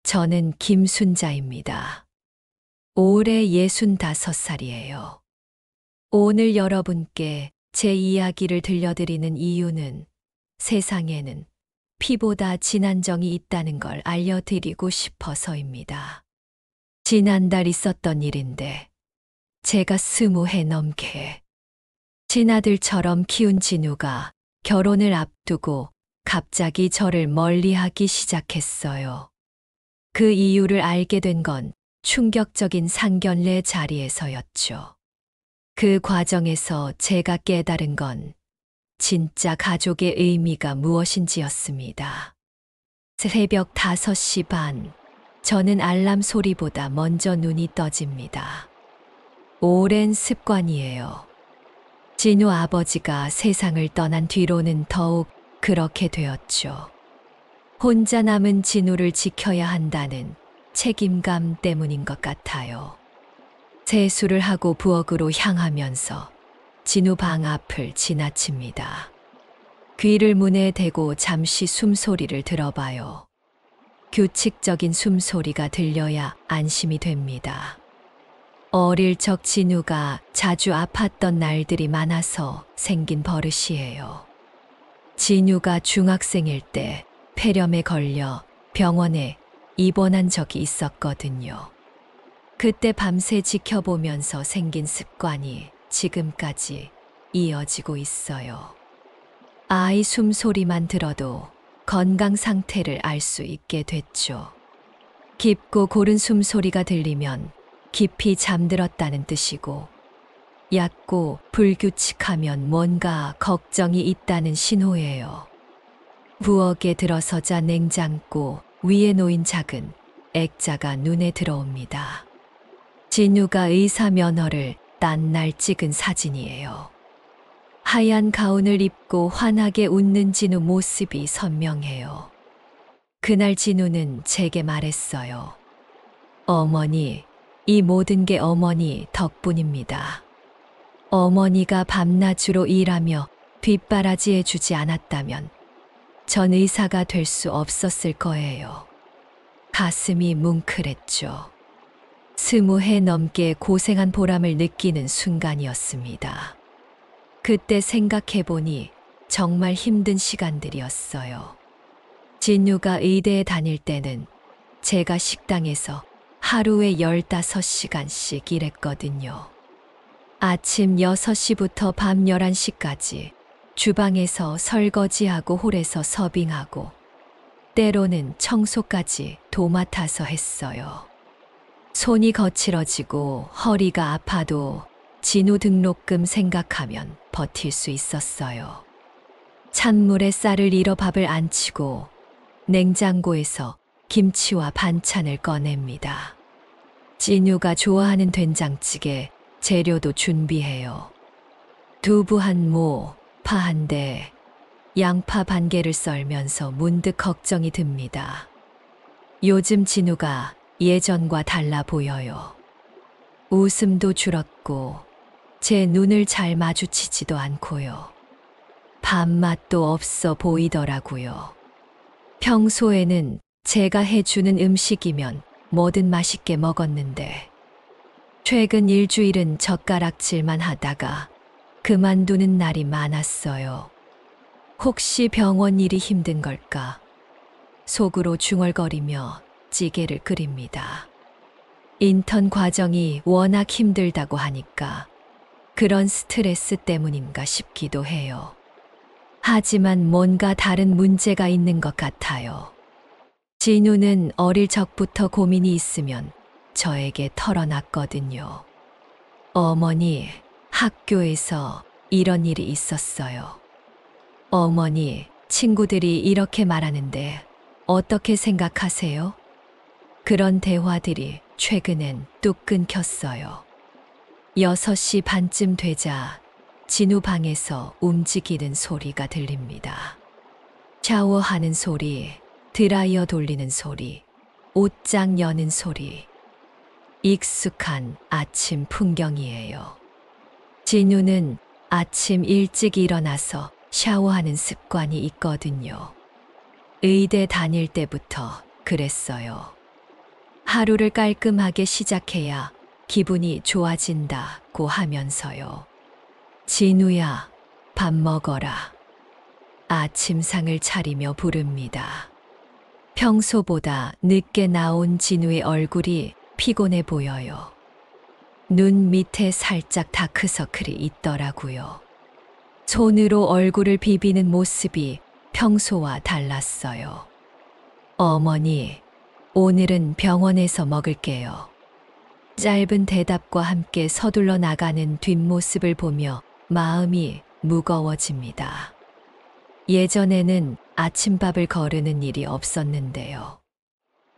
저는 김순자입니다. 올해 65살이에요. 오늘 여러분께 제 이야기를 들려드리는 이유는 세상에는 피보다 진한 정이 있다는 걸 알려드리고 싶어서입니다. 지난달 있었던 일인데 제가 20해 넘게 친아들처럼 키운 진우가 결혼을 앞두고 갑자기 저를 멀리하기 시작했어요. 그 이유를 알게 된 건 충격적인 상견례 자리에서였죠. 그 과정에서 제가 깨달은 건 진짜 가족의 의미가 무엇인지였습니다. 새벽 5시 반, 저는 알람 소리보다 먼저 눈이 떠집니다. 오랜 습관이에요. 진우 아버지가 세상을 떠난 뒤로는 더욱 그렇게 되었죠. 혼자 남은 진우를 지켜야 한다는 책임감 때문인 것 같아요. 세수를 하고 부엌으로 향하면서 진우 방 앞을 지나칩니다. 귀를 문에 대고 잠시 숨소리를 들어봐요. 규칙적인 숨소리가 들려야 안심이 됩니다. 어릴 적 진우가 자주 아팠던 날들이 많아서 생긴 버릇이에요. 진우가 중학생일 때 폐렴에 걸려 병원에 입원한 적이 있었거든요. 그때 밤새 지켜보면서 생긴 습관이 지금까지 이어지고 있어요. 아이 숨소리만 들어도 건강 상태를 알 수 있게 됐죠. 깊고 고른 숨소리가 들리면 깊이 잠들었다는 뜻이고, 얕고 불규칙하면 뭔가 걱정이 있다는 신호예요. 부엌에 들어서자 냉장고 위에 놓인 작은 액자가 눈에 들어옵니다. 진우가 의사 면허를 딴 날 찍은 사진이에요. 하얀 가운을 입고 환하게 웃는 진우 모습이 선명해요. 그날 진우는 제게 말했어요. 어머니, 이 모든 게 어머니 덕분입니다. 어머니가 밤낮으로 일하며 뒷바라지해 주지 않았다면 전 의사가 될 수 없었을 거예요. 가슴이 뭉클했죠. 20해 넘게 고생한 보람을 느끼는 순간이었습니다. 그때 생각해보니 정말 힘든 시간들이었어요. 진우가 의대에 다닐 때는 제가 식당에서 하루에 15시간씩 일했거든요. 아침 6시부터 밤 11시까지 주방에서 설거지하고 홀에서 서빙하고 때로는 청소까지 도맡아서 했어요. 손이 거칠어지고 허리가 아파도 진우 등록금 생각하면 버틸 수 있었어요. 찬물에 쌀을 잃어 밥을 안 치고 냉장고에서 김치와 반찬을 꺼냅니다. 진우가 좋아하는 된장찌개 재료도 준비해요. 두부 한 모, 파 한 대, 양파 반 개를 썰면서 문득 걱정이 듭니다. 요즘 진우가 예전과 달라 보여요. 웃음도 줄었고 제 눈을 잘 마주치지도 않고요. 밥맛도 없어 보이더라고요. 평소에는 제가 해주는 음식이면 뭐든 맛있게 먹었는데 최근 일주일은 젓가락질만 하다가 그만두는 날이 많았어요. 혹시 병원 일이 힘든 걸까? 속으로 중얼거리며 찌개를 끓입니다. 인턴 과정이 워낙 힘들다고 하니까 그런 스트레스 때문인가 싶기도 해요. 하지만 뭔가 다른 문제가 있는 것 같아요. 진우는 어릴 적부터 고민이 있으면 저에게 털어놨거든요. 어머니, 학교에서 이런 일이 있었어요. 어머니, 친구들이 이렇게 말하는데 어떻게 생각하세요? 그런 대화들이 최근엔 뚝 끊겼어요. 6시 반쯤 되자 진우 방에서 움직이는 소리가 들립니다. 샤워하는 소리, 드라이어 돌리는 소리, 옷장 여는 소리. 익숙한 아침 풍경이에요. 진우는 아침 일찍 일어나서 샤워하는 습관이 있거든요. 의대 다닐 때부터 그랬어요. 하루를 깔끔하게 시작해야 기분이 좋아진다고 하면서요. 진우야, 밥 먹어라. 아침상을 차리며 부릅니다. 평소보다 늦게 나온 진우의 얼굴이 피곤해 보여요. 눈 밑에 살짝 다크서클이 있더라고요. 손으로 얼굴을 비비는 모습이 평소와 달랐어요. 어머니, 오늘은 병원에서 먹을게요. 짧은 대답과 함께 서둘러 나가는 뒷모습을 보며 마음이 무거워집니다. 예전에는 아침밥을 거르는 일이 없었는데요.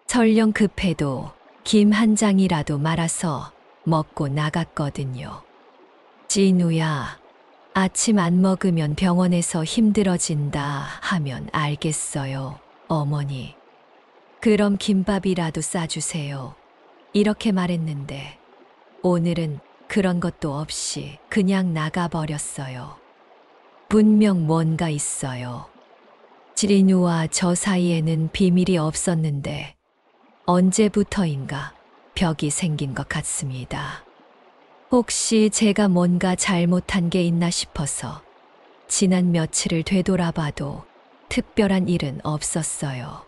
설령 급해도 김 한 장이라도 말아서 먹고 나갔거든요. 진우야, 아침 안 먹으면 병원에서 힘들어진다 하면 알겠어요, 어머니. 그럼 김밥이라도 싸주세요. 이렇게 말했는데 오늘은 그런 것도 없이 그냥 나가버렸어요. 분명 뭔가 있어요. 진우와 저 사이에는 비밀이 없었는데 언제부터인가 벽이 생긴 것 같습니다. 혹시 제가 뭔가 잘못한 게 있나 싶어서 지난 며칠을 되돌아봐도 특별한 일은 없었어요.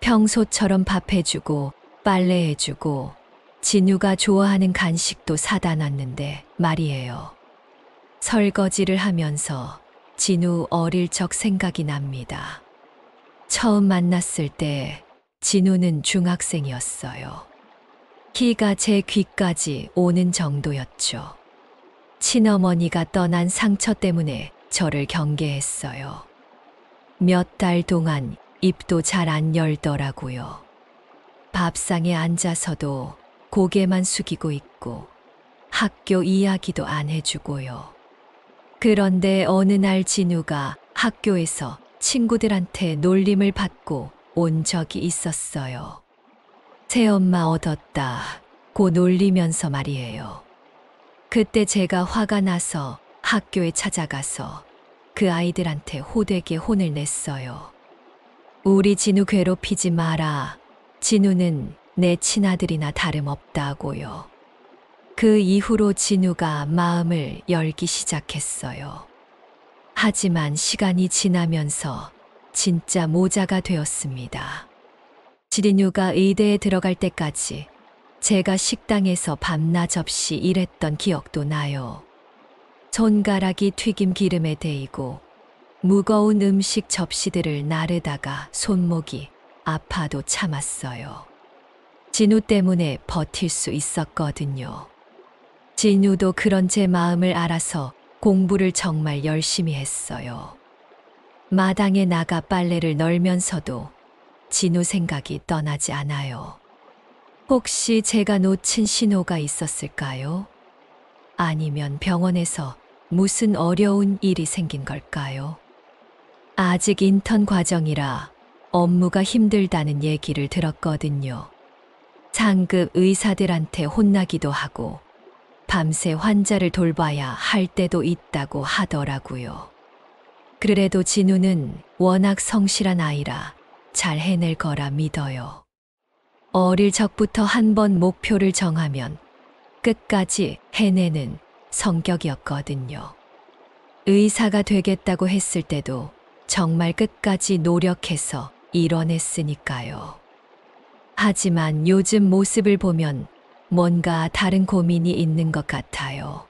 평소처럼 밥해주고 빨래해주고 진우가 좋아하는 간식도 사다 놨는데 말이에요. 설거지를 하면서 진우 어릴 적 생각이 납니다. 처음 만났을 때 진우는 중학생이었어요. 키가 제 귀까지 오는 정도였죠. 친어머니가 떠난 상처 때문에 저를 경계했어요. 몇 달 동안 입도 잘 안 열더라고요. 밥상에 앉아서도 고개만 숙이고 있고 학교 이야기도 안 해주고요. 그런데 어느 날 진우가 학교에서 친구들한테 놀림을 받고 온 적이 있었어요. 새엄마 얻었다고 놀리면서 말이에요. 그때 제가 화가 나서 학교에 찾아가서 그 아이들한테 호되게 혼을 냈어요. 우리 진우 괴롭히지 마라. 진우는 내 친아들이나 다름없다고요. 그 이후로 진우가 마음을 열기 시작했어요. 하지만 시간이 지나면서 진짜 모자가 되었습니다. 진우가 의대에 들어갈 때까지 제가 식당에서 밤낮 없이 일했던 기억도 나요. 손가락이 튀김 기름에 데이고 무거운 음식 접시들을 나르다가 손목이 아파도 참았어요. 진우 때문에 버틸 수 있었거든요. 진우도 그런 제 마음을 알아서 공부를 정말 열심히 했어요. 마당에 나가 빨래를 널면서도 진우 생각이 떠나지 않아요. 혹시 제가 놓친 신호가 있었을까요? 아니면 병원에서 무슨 어려운 일이 생긴 걸까요? 아직 인턴 과정이라 업무가 힘들다는 얘기를 들었거든요. 상급 의사들한테 혼나기도 하고 밤새 환자를 돌봐야 할 때도 있다고 하더라고요. 그래도 진우는 워낙 성실한 아이라 잘 해낼 거라 믿어요. 어릴 적부터 한 번 목표를 정하면 끝까지 해내는 성격이었거든요. 의사가 되겠다고 했을 때도 정말 끝까지 노력해서 이뤄냈으니까요. 하지만 요즘 모습을 보면 뭔가 다른 고민이 있는 것 같아요.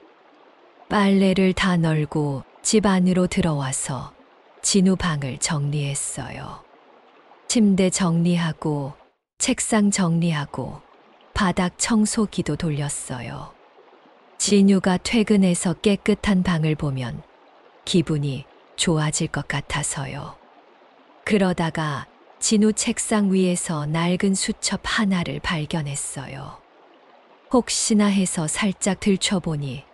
빨래를 다 널고 집 안으로 들어와서 진우 방을 정리했어요. 침대 정리하고 책상 정리하고 바닥 청소기도 돌렸어요. 진우가 퇴근해서 깨끗한 방을 보면 기분이 좋아질 것 같아서요. 그러다가 진우 책상 위에서 낡은 수첩 하나를 발견했어요. 혹시나 해서 살짝 들춰보니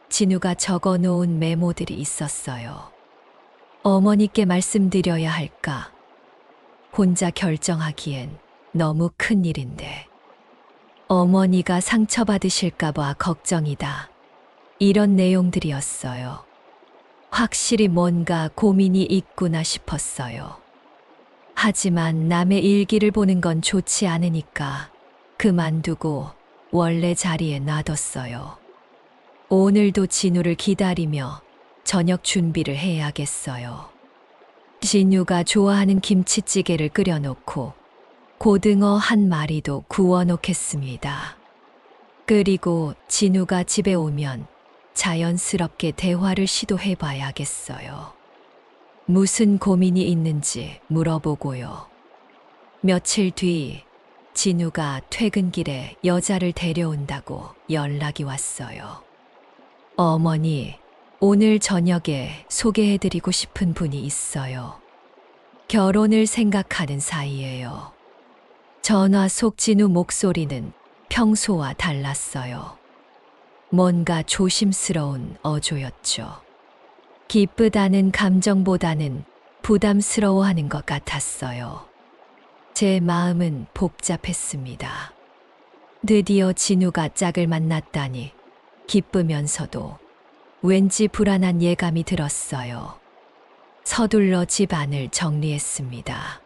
진우가 적어 놓은 메모들이 있었어요. 어머니께 말씀드려야 할까? 혼자 결정하기엔 너무 큰 일인데. 어머니가 상처받으실까봐 걱정이다. 이런 내용들이었어요. 확실히 뭔가 고민이 있구나 싶었어요. 하지만 남의 일기를 보는 건 좋지 않으니까 그만두고 원래 자리에 놔뒀어요. 오늘도 진우를 기다리며 저녁 준비를 해야겠어요. 진우가 좋아하는 김치찌개를 끓여놓고 고등어 한 마리도 구워놓겠습니다. 그리고 진우가 집에 오면 자연스럽게 대화를 시도해봐야겠어요. 무슨 고민이 있는지 물어보고요. 며칠 뒤 진우가 퇴근길에 여자를 데려온다고 연락이 왔어요. 어머니, 오늘 저녁에 소개해드리고 싶은 분이 있어요. 결혼을 생각하는 사이예요. 전화 속 진우 목소리는 평소와 달랐어요. 뭔가 조심스러운 어조였죠. 기쁘다는 감정보다는 부담스러워하는 것 같았어요. 제 마음은 복잡했습니다. 드디어 진우가 짝을 만났다니 기쁘면서도 왠지 불안한 예감이 들었어요. 서둘러 집 안을 정리했습니다.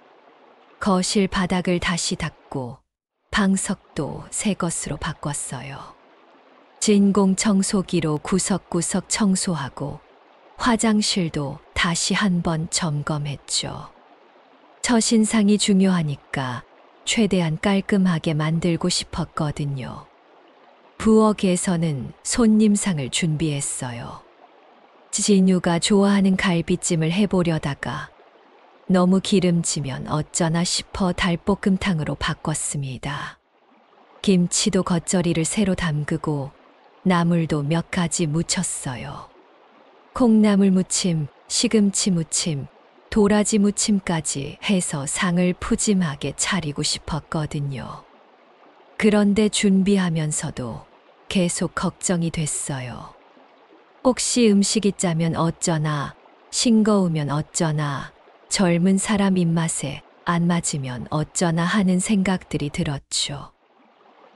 거실 바닥을 다시 닦고 방석도 새 것으로 바꿨어요. 진공 청소기로 구석구석 청소하고 화장실도 다시 한번 점검했죠. 첫인상이 중요하니까 최대한 깔끔하게 만들고 싶었거든요. 부엌에서는 손님상을 준비했어요. 진우가 좋아하는 갈비찜을 해보려다가 너무 기름지면 어쩌나 싶어 달볶음탕으로 바꿨습니다. 김치도 겉절이를 새로 담그고 나물도 몇 가지 무쳤어요. 콩나물 무침, 시금치 무침, 도라지 무침까지 해서 상을 푸짐하게 차리고 싶었거든요. 그런데 준비하면서도 계속 걱정이 됐어요. 혹시 음식이 짜면 어쩌나, 싱거우면 어쩌나, 젊은 사람 입맛에 안 맞으면 어쩌나 하는 생각들이 들었죠.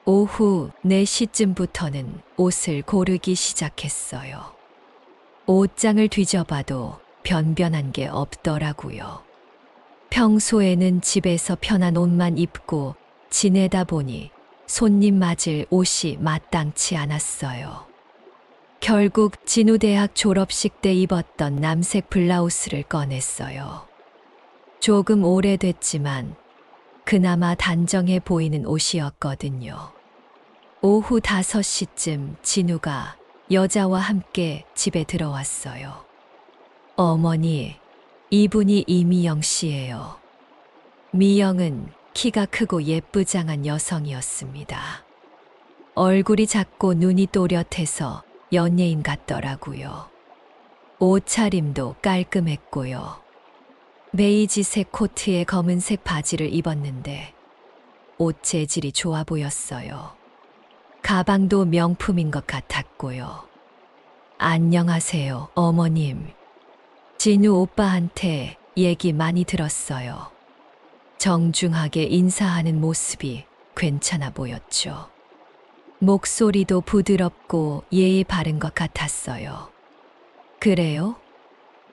오후 4시쯤부터는 옷을 고르기 시작했어요. 옷장을 뒤져봐도 변변한 게 없더라고요. 평소에는 집에서 편한 옷만 입고 지내다 보니 손님 맞을 옷이 마땅치 않았어요. 결국 진우 대학 졸업식 때 입었던 남색 블라우스를 꺼냈어요. 조금 오래됐지만 그나마 단정해 보이는 옷이었거든요. 오후 5시쯤 진우가 여자와 함께 집에 들어왔어요. 어머니, 이분이 이미영 씨예요. 미영은 키가 크고 예쁘장한 여성이었습니다. 얼굴이 작고 눈이 또렷해서 연예인 같더라고요. 옷차림도 깔끔했고요. 베이지색 코트에 검은색 바지를 입었는데 옷 재질이 좋아 보였어요. 가방도 명품인 것 같았고요. 안녕하세요, 어머님. 진우 오빠한테 얘기 많이 들었어요. 정중하게 인사하는 모습이 괜찮아 보였죠. 목소리도 부드럽고 예의 바른 것 같았어요. 그래요?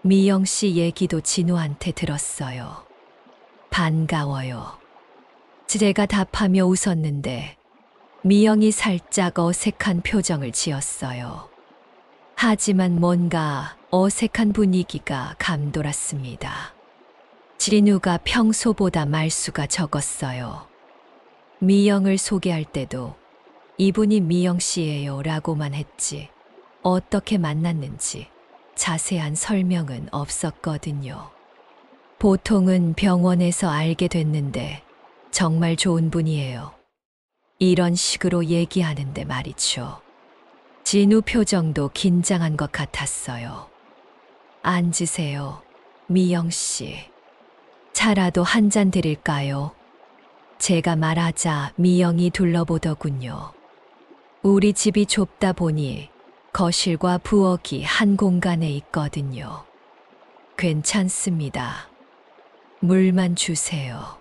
미영 씨 얘기도 진우한테 들었어요. 반가워요. 제가 답하며 웃었는데 미영이 살짝 어색한 표정을 지었어요. 하지만 뭔가 어색한 분위기가 감돌았습니다. 진우가 평소보다 말수가 적었어요. 미영을 소개할 때도 이분이 미영 씨예요 라고만 했지 어떻게 만났는지 자세한 설명은 없었거든요. 보통은 병원에서 알게 됐는데 정말 좋은 분이에요. 이런 식으로 얘기하는데 말이죠. 진우 표정도 긴장한 것 같았어요. 앉으세요, 미영 씨. 차라도 한 잔 드릴까요? 제가 말하자 미영이 둘러보더군요. 우리 집이 좁다 보니 거실과 부엌이 한 공간에 있거든요. 괜찮습니다. 물만 주세요.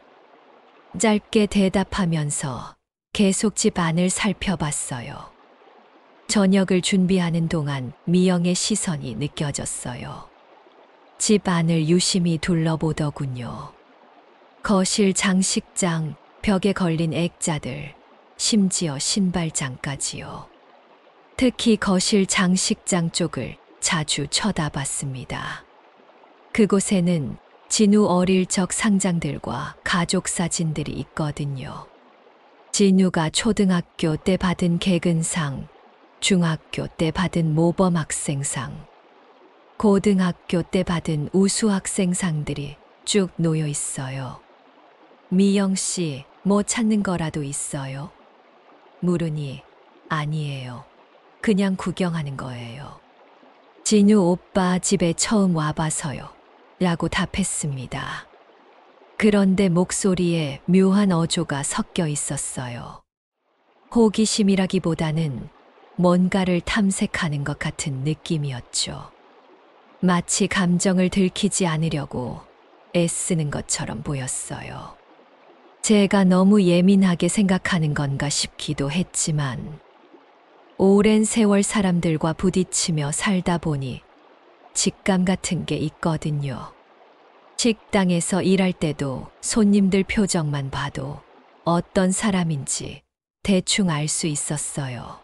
짧게 대답하면서 계속 집 안을 살펴봤어요. 저녁을 준비하는 동안 미영의 시선이 느껴졌어요. 집 안을 유심히 둘러보더군요. 거실 장식장, 벽에 걸린 액자들, 심지어 신발장까지요. 특히 거실 장식장 쪽을 자주 쳐다봤습니다. 그곳에는 진우 어릴 적 상장들과 가족 사진들이 있거든요. 진우가 초등학교 때 받은 개근상, 중학교 때 받은 모범 학생상, 고등학교 때 받은 우수 학생상들이 쭉 놓여 있어요. 미영 씨, 뭐 찾는 거라도 있어요? 물으니 아니에요. 그냥 구경하는 거예요. 진우 오빠 집에 처음 와봐서요. 라고 답했습니다. 그런데 목소리에 묘한 어조가 섞여 있었어요. 호기심이라기보다는 뭔가를 탐색하는 것 같은 느낌이었죠. 마치 감정을 들키지 않으려고 애쓰는 것처럼 보였어요. 제가 너무 예민하게 생각하는 건가 싶기도 했지만, 오랜 세월 사람들과 부딪히며 살다 보니 직감 같은 게 있거든요. 식당에서 일할 때도 손님들 표정만 봐도 어떤 사람인지 대충 알 수 있었어요.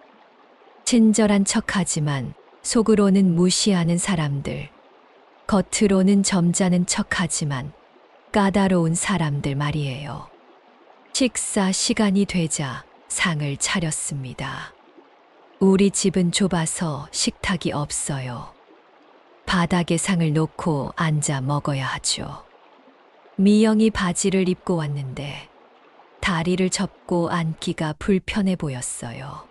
친절한 척하지만 속으로는 무시하는 사람들, 겉으로는 점잖은 척하지만 까다로운 사람들 말이에요. 식사 시간이 되자 상을 차렸습니다. 우리 집은 좁아서 식탁이 없어요. 바닥에 상을 놓고 앉아 먹어야 하죠. 미영이 바지를 입고 왔는데 다리를 접고 앉기가 불편해 보였어요.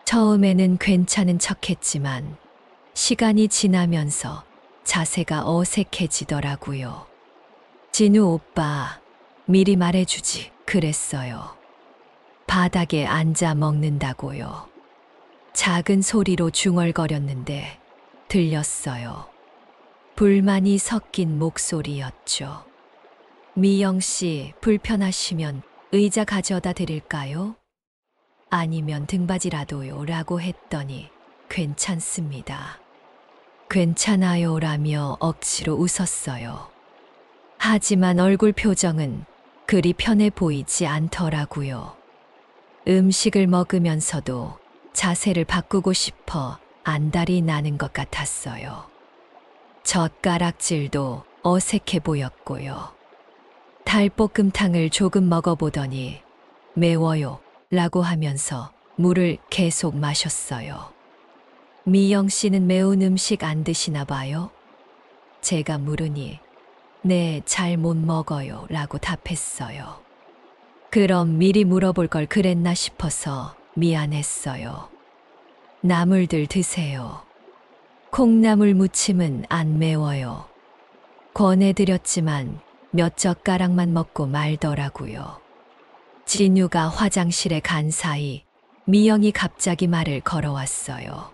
처음에는 괜찮은 척했지만 시간이 지나면서 자세가 어색해지더라고요. 진우 오빠, 미리 말해주지 그랬어요. 바닥에 앉아 먹는다고요. 작은 소리로 중얼거렸는데 들렸어요. 불만이 섞인 목소리였죠. 미영 씨, 불편하시면 의자 가져다 드릴까요? 아니면 등받이라도요 라고 했더니 괜찮습니다. 괜찮아요 라며 억지로 웃었어요. 하지만 얼굴 표정은 그리 편해 보이지 않더라고요. 음식을 먹으면서도 자세를 바꾸고 싶어 안달이 나는 것 같았어요. 젓가락질도 어색해 보였고요. 닭볶음탕을 조금 먹어보더니 매워요 라고 하면서 물을 계속 마셨어요. 미영 씨는 매운 음식 안 드시나 봐요? 제가 물으니 네, 잘 못 먹어요 라고 답했어요. 그럼 미리 물어볼 걸 그랬나 싶어서 미안했어요. 나물들 드세요. 콩나물 무침은 안 매워요. 권해드렸지만 몇 젓가락만 먹고 말더라고요. 진유가 화장실에 간 사이 미영이 갑자기 말을 걸어왔어요.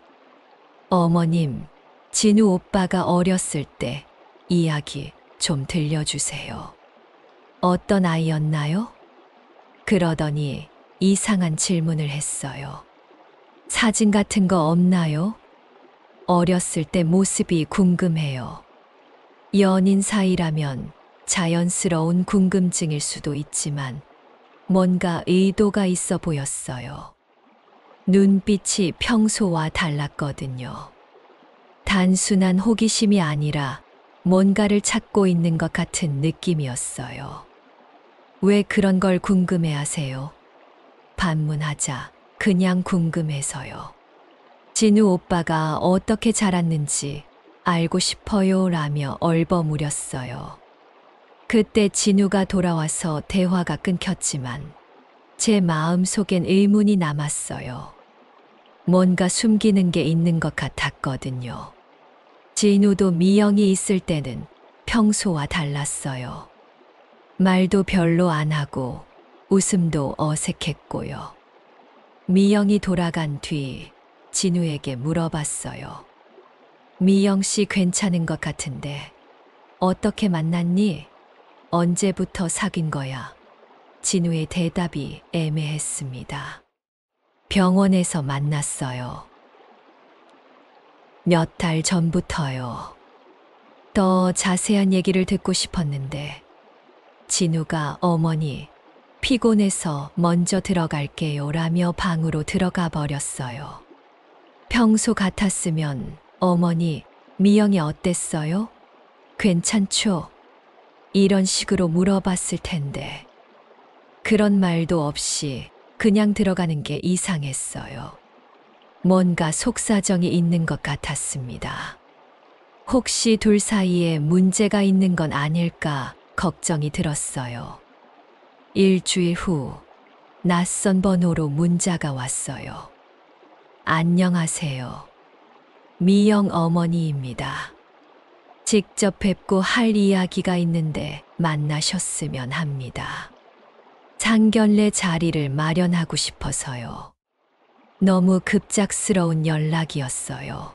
어머님, 진우 오빠가 어렸을 때 이야기 좀 들려주세요. 어떤 아이였나요? 그러더니 이상한 질문을 했어요. 사진 같은 거 없나요? 어렸을 때 모습이 궁금해요. 연인 사이라면 자연스러운 궁금증일 수도 있지만 뭔가 의도가 있어 보였어요. 눈빛이 평소와 달랐거든요. 단순한 호기심이 아니라 뭔가를 찾고 있는 것 같은 느낌이었어요. 왜 그런 걸 궁금해 하세요? 반문하자 그냥 궁금해서요. 진우 오빠가 어떻게 자랐는지 알고 싶어요 라며 얼버무렸어요. 그때 진우가 돌아와서 대화가 끊겼지만 제 마음속엔 의문이 남았어요. 뭔가 숨기는 게 있는 것 같았거든요. 진우도 미영이 있을 때는 평소와 달랐어요. 말도 별로 안 하고 웃음도 어색했고요. 미영이 돌아간 뒤 진우에게 물어봤어요. 미영 씨 괜찮은 것 같은데 어떻게 만났니? 언제부터 사귄 거야? 진우의 대답이 애매했습니다. 병원에서 만났어요. 몇 달 전부터요. 더 자세한 얘기를 듣고 싶었는데 진우가 어머니, 피곤해서 먼저 들어갈게요 라며 방으로 들어가 버렸어요. 평소 같았으면 어머니, 미영이 어땠어요? 괜찮죠? 이런 식으로 물어봤을 텐데. 그런 말도 없이 그냥 들어가는 게 이상했어요. 뭔가 속사정이 있는 것 같았습니다. 혹시 둘 사이에 문제가 있는 건 아닐까 걱정이 들었어요. 일주일 후 낯선 번호로 문자가 왔어요. 안녕하세요. 미영 어머니입니다. 직접 뵙고 할 이야기가 있는데 만나셨으면 합니다. 상견례 자리를 마련하고 싶어서요. 너무 급작스러운 연락이었어요.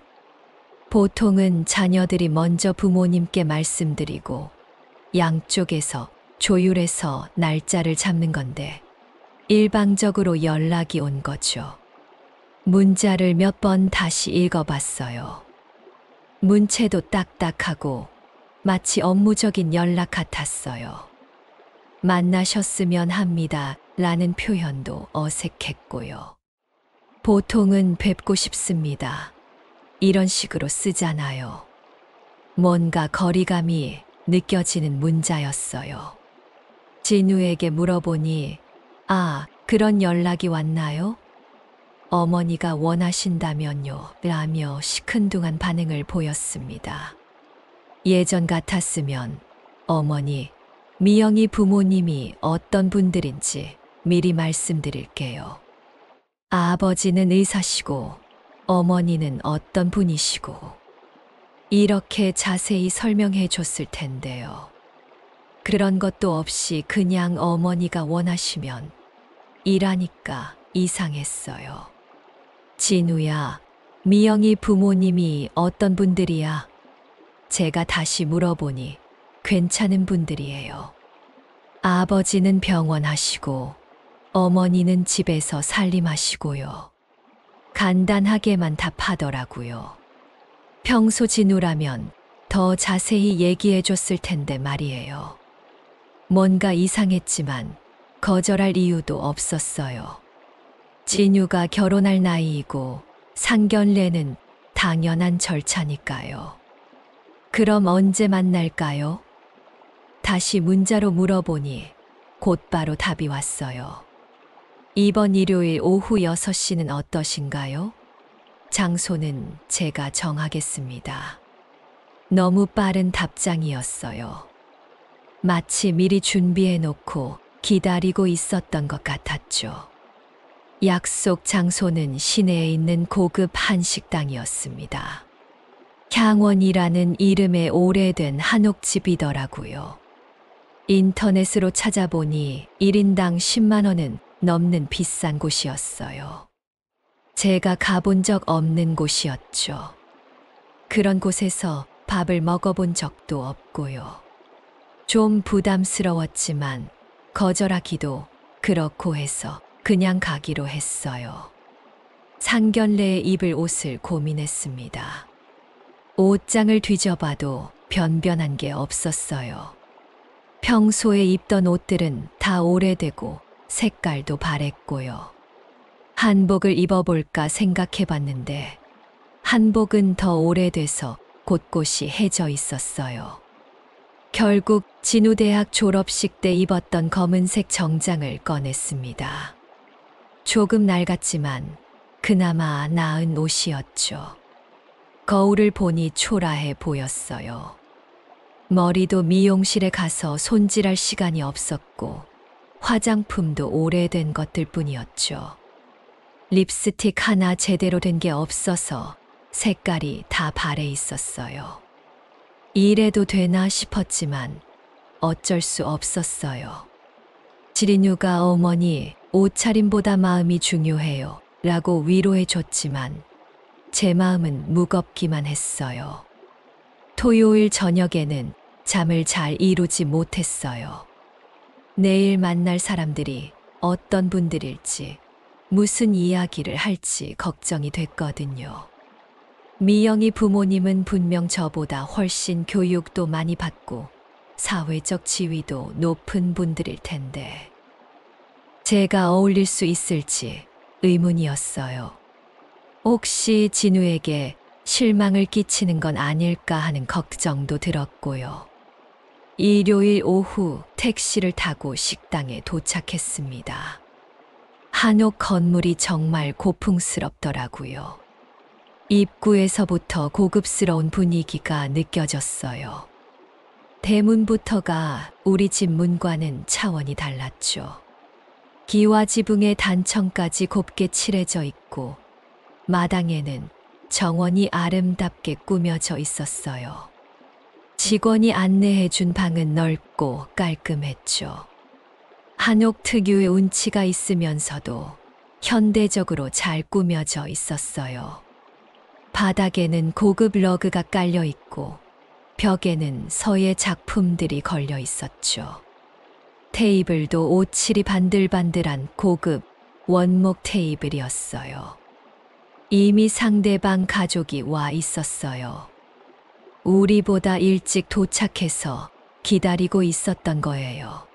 보통은 자녀들이 먼저 부모님께 말씀드리고 양쪽에서 조율해서 날짜를 잡는 건데 일방적으로 연락이 온 거죠. 문자를 몇 번 다시 읽어봤어요. 문체도 딱딱하고 마치 업무적인 연락 같았어요. 만나셨으면 합니다 라는 표현도 어색했고요. 보통은 뵙고 싶습니다. 이런 식으로 쓰잖아요. 뭔가 거리감이 느껴지는 문자였어요. 진우에게 물어보니, 아, 그런 연락이 왔나요? 어머니가 원하신다면요, 라며 시큰둥한 반응을 보였습니다. 예전 같았으면 어머니, 미영이 부모님이 어떤 분들인지 미리 말씀드릴게요. 아버지는 의사시고 어머니는 어떤 분이시고 이렇게 자세히 설명해 줬을 텐데요. 그런 것도 없이 그냥 어머니가 원하시면 이라니까 이상했어요. 진우야, 미영이 부모님이 어떤 분들이야? 제가 다시 물어보니 괜찮은 분들이에요. 아버지는 병원 하시고 어머니는 집에서 살림하시고요. 간단하게만 답하더라고요. 평소 진우라면 더 자세히 얘기해 줬을 텐데 말이에요. 뭔가 이상했지만 거절할 이유도 없었어요. 진우가 결혼할 나이이고 상견례는 당연한 절차니까요. 그럼 언제 만날까요? 다시 문자로 물어보니 곧바로 답이 왔어요. 이번 일요일 오후 6시는 어떠신가요? 장소는 제가 정하겠습니다. 너무 빠른 답장이었어요. 마치 미리 준비해 놓고 기다리고 있었던 것 같았죠. 약속 장소는 시내에 있는 고급 한식당이었습니다. 향원이라는 이름의 오래된 한옥집이더라고요. 인터넷으로 찾아보니 1인당 10만 원은 넘는 비싼 곳이었어요. 제가 가본 적 없는 곳이었죠. 그런 곳에서 밥을 먹어본 적도 없고요. 좀 부담스러웠지만 거절하기도 그렇고 해서 그냥 가기로 했어요. 상견례에 입을 옷을 고민했습니다. 옷장을 뒤져봐도 변변한 게 없었어요. 평소에 입던 옷들은 다 오래되고 색깔도 바랬고요. 한복을 입어볼까 생각해봤는데 한복은 더 오래돼서 곳곳이 해져 있었어요. 결국 진우대학 졸업식 때 입었던 검은색 정장을 꺼냈습니다. 조금 낡았지만 그나마 나은 옷이었죠. 거울을 보니 초라해 보였어요. 머리도 미용실에 가서 손질할 시간이 없었고 화장품도 오래된 것들 뿐이었죠. 립스틱 하나 제대로 된 게 없어서 색깔이 다 발해 있었어요. 이래도 되나 싶었지만 어쩔 수 없었어요. 지린유가 어머니 옷차림보다 마음이 중요해요 라고 위로해 줬지만 제 마음은 무겁기만 했어요. 토요일 저녁에는 잠을 잘 이루지 못했어요. 내일 만날 사람들이 어떤 분들일지 무슨 이야기를 할지 걱정이 됐거든요. 미영이 부모님은 분명 저보다 훨씬 교육도 많이 받고 사회적 지위도 높은 분들일 텐데 제가 어울릴 수 있을지 의문이었어요. 혹시 진우에게 실망을 끼치는 건 아닐까 하는 걱정도 들었고요. 일요일 오후 택시를 타고 식당에 도착했습니다. 한옥 건물이 정말 고풍스럽더라고요. 입구에서부터 고급스러운 분위기가 느껴졌어요. 대문부터가 우리 집 문과는 차원이 달랐죠. 기와 지붕의 단청까지 곱게 칠해져 있고 마당에는 정원이 아름답게 꾸며져 있었어요. 직원이 안내해 준 방은 넓고 깔끔했죠. 한옥 특유의 운치가 있으면서도 현대적으로 잘 꾸며져 있었어요. 바닥에는 고급 러그가 깔려 있고 벽에는 서예 작품들이 걸려 있었죠. 테이블도 오칠이 반들반들한 고급 원목 테이블이었어요. 이미 상대방 가족이 와 있었어요. 우리보다 일찍 도착해서 기다리고 있었던 거예요.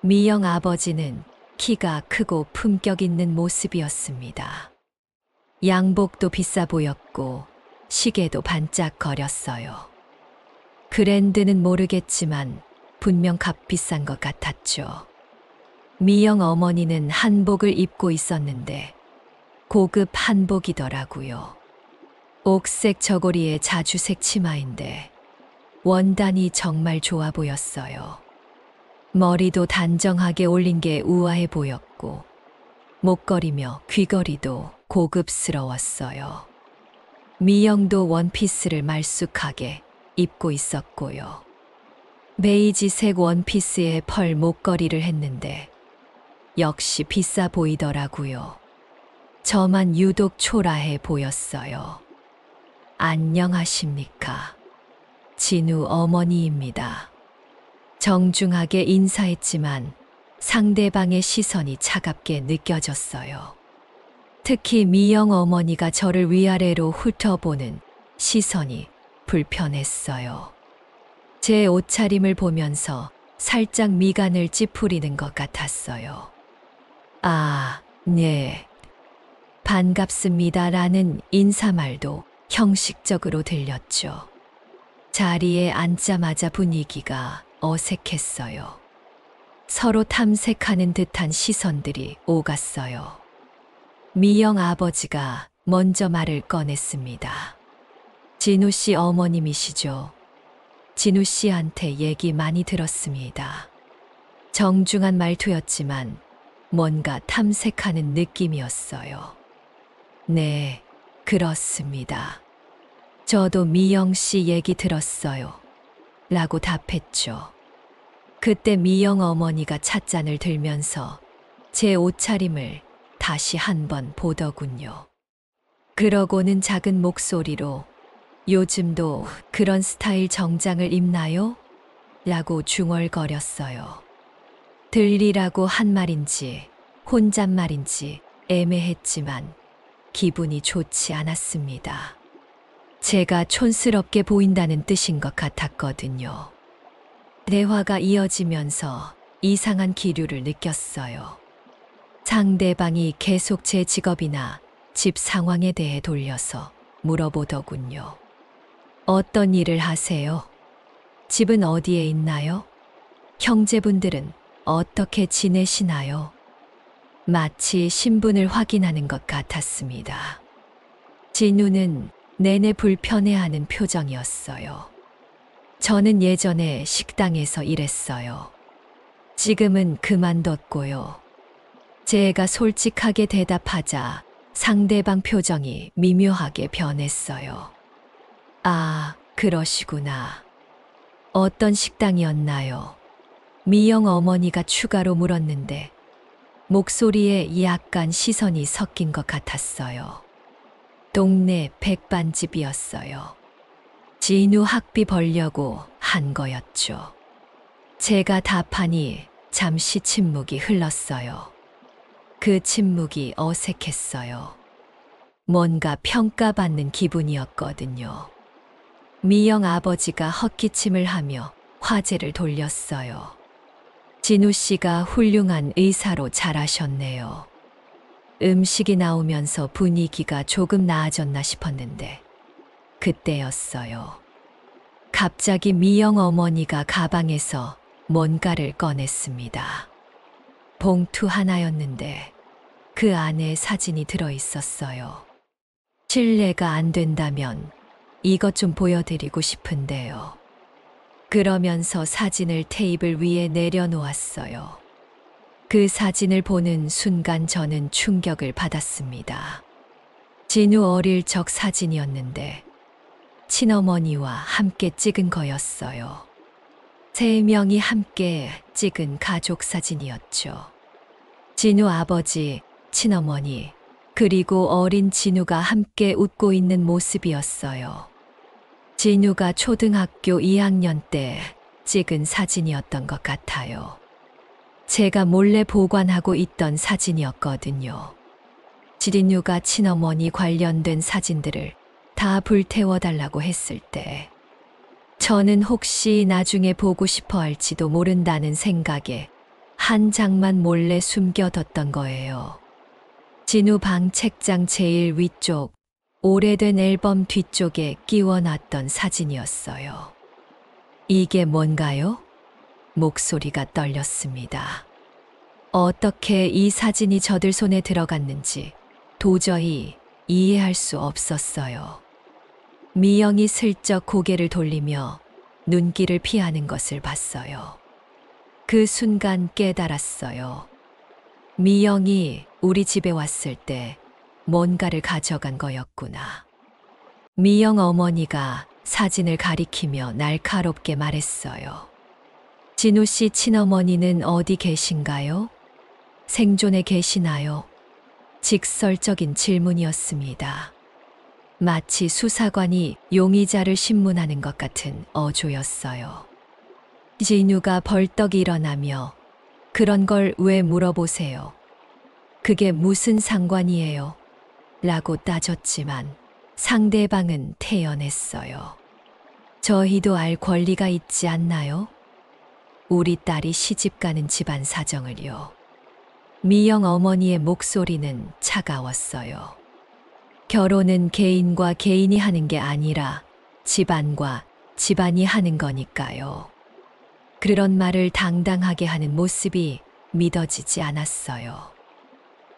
미영 아버지는 키가 크고 품격 있는 모습이었습니다. 양복도 비싸 보였고 시계도 반짝거렸어요. 브랜드는 모르겠지만 분명 값비싼 것 같았죠. 미영 어머니는 한복을 입고 있었는데 고급 한복이더라고요. 옥색 저고리에 자주색 치마인데 원단이 정말 좋아 보였어요. 머리도 단정하게 올린 게 우아해 보였고 목걸이며 귀걸이도 고급스러웠어요. 미영도 원피스를 말쑥하게 입고 있었고요. 베이지색 원피스에 펄 목걸이를 했는데 역시 비싸 보이더라고요. 저만 유독 초라해 보였어요. 안녕하십니까. 진우 어머니입니다. 정중하게 인사했지만 상대방의 시선이 차갑게 느껴졌어요. 특히 미영 어머니가 저를 위아래로 훑어보는 시선이 불편했어요. 제 옷차림을 보면서 살짝 미간을 찌푸리는 것 같았어요. 아, 네. 반갑습니다라는 인사말도 형식적으로 들렸죠. 자리에 앉자마자 분위기가 어색했어요. 서로 탐색하는 듯한 시선들이 오갔어요. 미영 아버지가 먼저 말을 꺼냈습니다. 진우 씨 어머님이시죠? 진우 씨한테 얘기 많이 들었습니다. 정중한 말투였지만 뭔가 탐색하는 느낌이었어요. 네, 그렇습니다. 저도 미영 씨 얘기 들었어요. 라고 답했죠. 그때 미영 어머니가 찻잔을 들면서 제 옷차림을 다시 한번 보더군요. 그러고는 작은 목소리로 요즘도 그런 스타일 정장을 입나요? 라고 중얼거렸어요. 들리라고 한 말인지 혼잣말인지 애매했지만 기분이 좋지 않았습니다. 제가 촌스럽게 보인다는 뜻인 것 같았거든요. 대화가 이어지면서 이상한 기류를 느꼈어요. 상대방이 계속 제 직업이나 집 상황에 대해 돌려서 물어보더군요. 어떤 일을 하세요? 집은 어디에 있나요? 형제분들은 어떻게 지내시나요? 마치 신분을 확인하는 것 같았습니다. 진우는 내내 불편해하는 표정이었어요. 저는 예전에 식당에서 일했어요. 지금은 그만뒀고요. 제가 솔직하게 대답하자 상대방 표정이 미묘하게 변했어요. 아, 그러시구나. 어떤 식당이었나요? 미영 어머니가 추가로 물었는데 목소리에 약간 시선이 섞인 것 같았어요. 동네 백반집이었어요. 진우 학비 벌려고 한 거였죠. 제가 답하니 잠시 침묵이 흘렀어요. 그 침묵이 어색했어요. 뭔가 평가받는 기분이었거든요. 미영 아버지가 헛기침을 하며 화제를 돌렸어요. 진우 씨가 훌륭한 의사로 잘하셨네요. 음식이 나오면서 분위기가 조금 나아졌나 싶었는데 그때였어요. 갑자기 미영 어머니가 가방에서 뭔가를 꺼냈습니다. 봉투 하나였는데 그 안에 사진이 들어 있었어요. 실례가 안 된다면 이것 좀 보여드리고 싶은데요. 그러면서 사진을 테이블 위에 내려놓았어요. 그 사진을 보는 순간 저는 충격을 받았습니다. 진우 어릴 적 사진이었는데 친어머니와 함께 찍은 거였어요. 3명이 함께 찍은 가족 사진이었죠. 진우 아버지, 친어머니, 그리고 어린 진우가 함께 웃고 있는 모습이었어요. 진우가 초등학교 2학년 때 찍은 사진이었던 것 같아요. 제가 몰래 보관하고 있던 사진이었거든요. 진우가 친어머니 관련된 사진들을 다 불태워달라고 했을 때 저는 혹시 나중에 보고 싶어 할지도 모른다는 생각에 한 장만 몰래 숨겨뒀던 거예요. 진우 방 책장 제일 위쪽 오래된 앨범 뒤쪽에 끼워놨던 사진이었어요. 이게 뭔가요? 목소리가 떨렸습니다. 어떻게 이 사진이 저들 손에 들어갔는지 도저히 이해할 수 없었어요. 미영이 슬쩍 고개를 돌리며 눈길을 피하는 것을 봤어요. 그 순간 깨달았어요. 미영이 우리 집에 왔을 때 뭔가를 가져간 거였구나. 미영 어머니가 사진을 가리키며 날카롭게 말했어요. 진우 씨 친어머니는 어디 계신가요? 생존에 계시나요? 직설적인 질문이었습니다. 마치 수사관이 용의자를 신문하는 것 같은 어조였어요. 진우가 벌떡 일어나며 그런 걸 왜 물어보세요? 그게 무슨 상관이에요? 라고 따졌지만 상대방은 태연했어요. 저희도 알 권리가 있지 않나요? 우리 딸이 시집가는 집안 사정을요. 미영 어머니의 목소리는 차가웠어요. 결혼은 개인과 개인이 하는 게 아니라 집안과 집안이 하는 거니까요. 그런 말을 당당하게 하는 모습이 믿어지지 않았어요.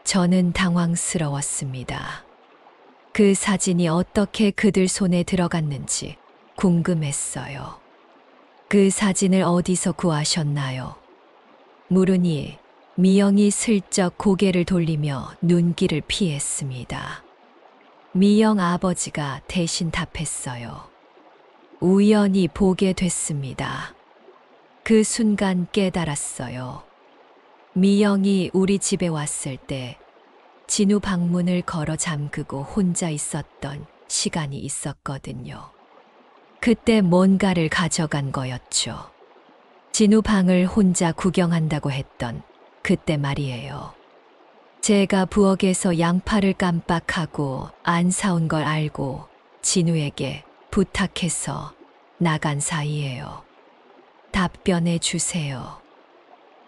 저는 당황스러웠습니다. 그 사진이 어떻게 그들 손에 들어갔는지 궁금했어요. 그 사진을 어디서 구하셨나요? 물으니 미영이 슬쩍 고개를 돌리며 눈길을 피했습니다. 미영 아버지가 대신 답했어요. 우연히 보게 됐습니다. 그 순간 깨달았어요. 미영이 우리 집에 왔을 때 진우 방문을 걸어 잠그고 혼자 있었던 시간이 있었거든요. 그때 뭔가를 가져간 거였죠. 진우 방을 혼자 구경한다고 했던 그때 말이에요. 제가 부엌에서 양파를 깜빡하고 안 사온 걸 알고 진우에게 부탁해서 나간 사이예요. 답변해 주세요.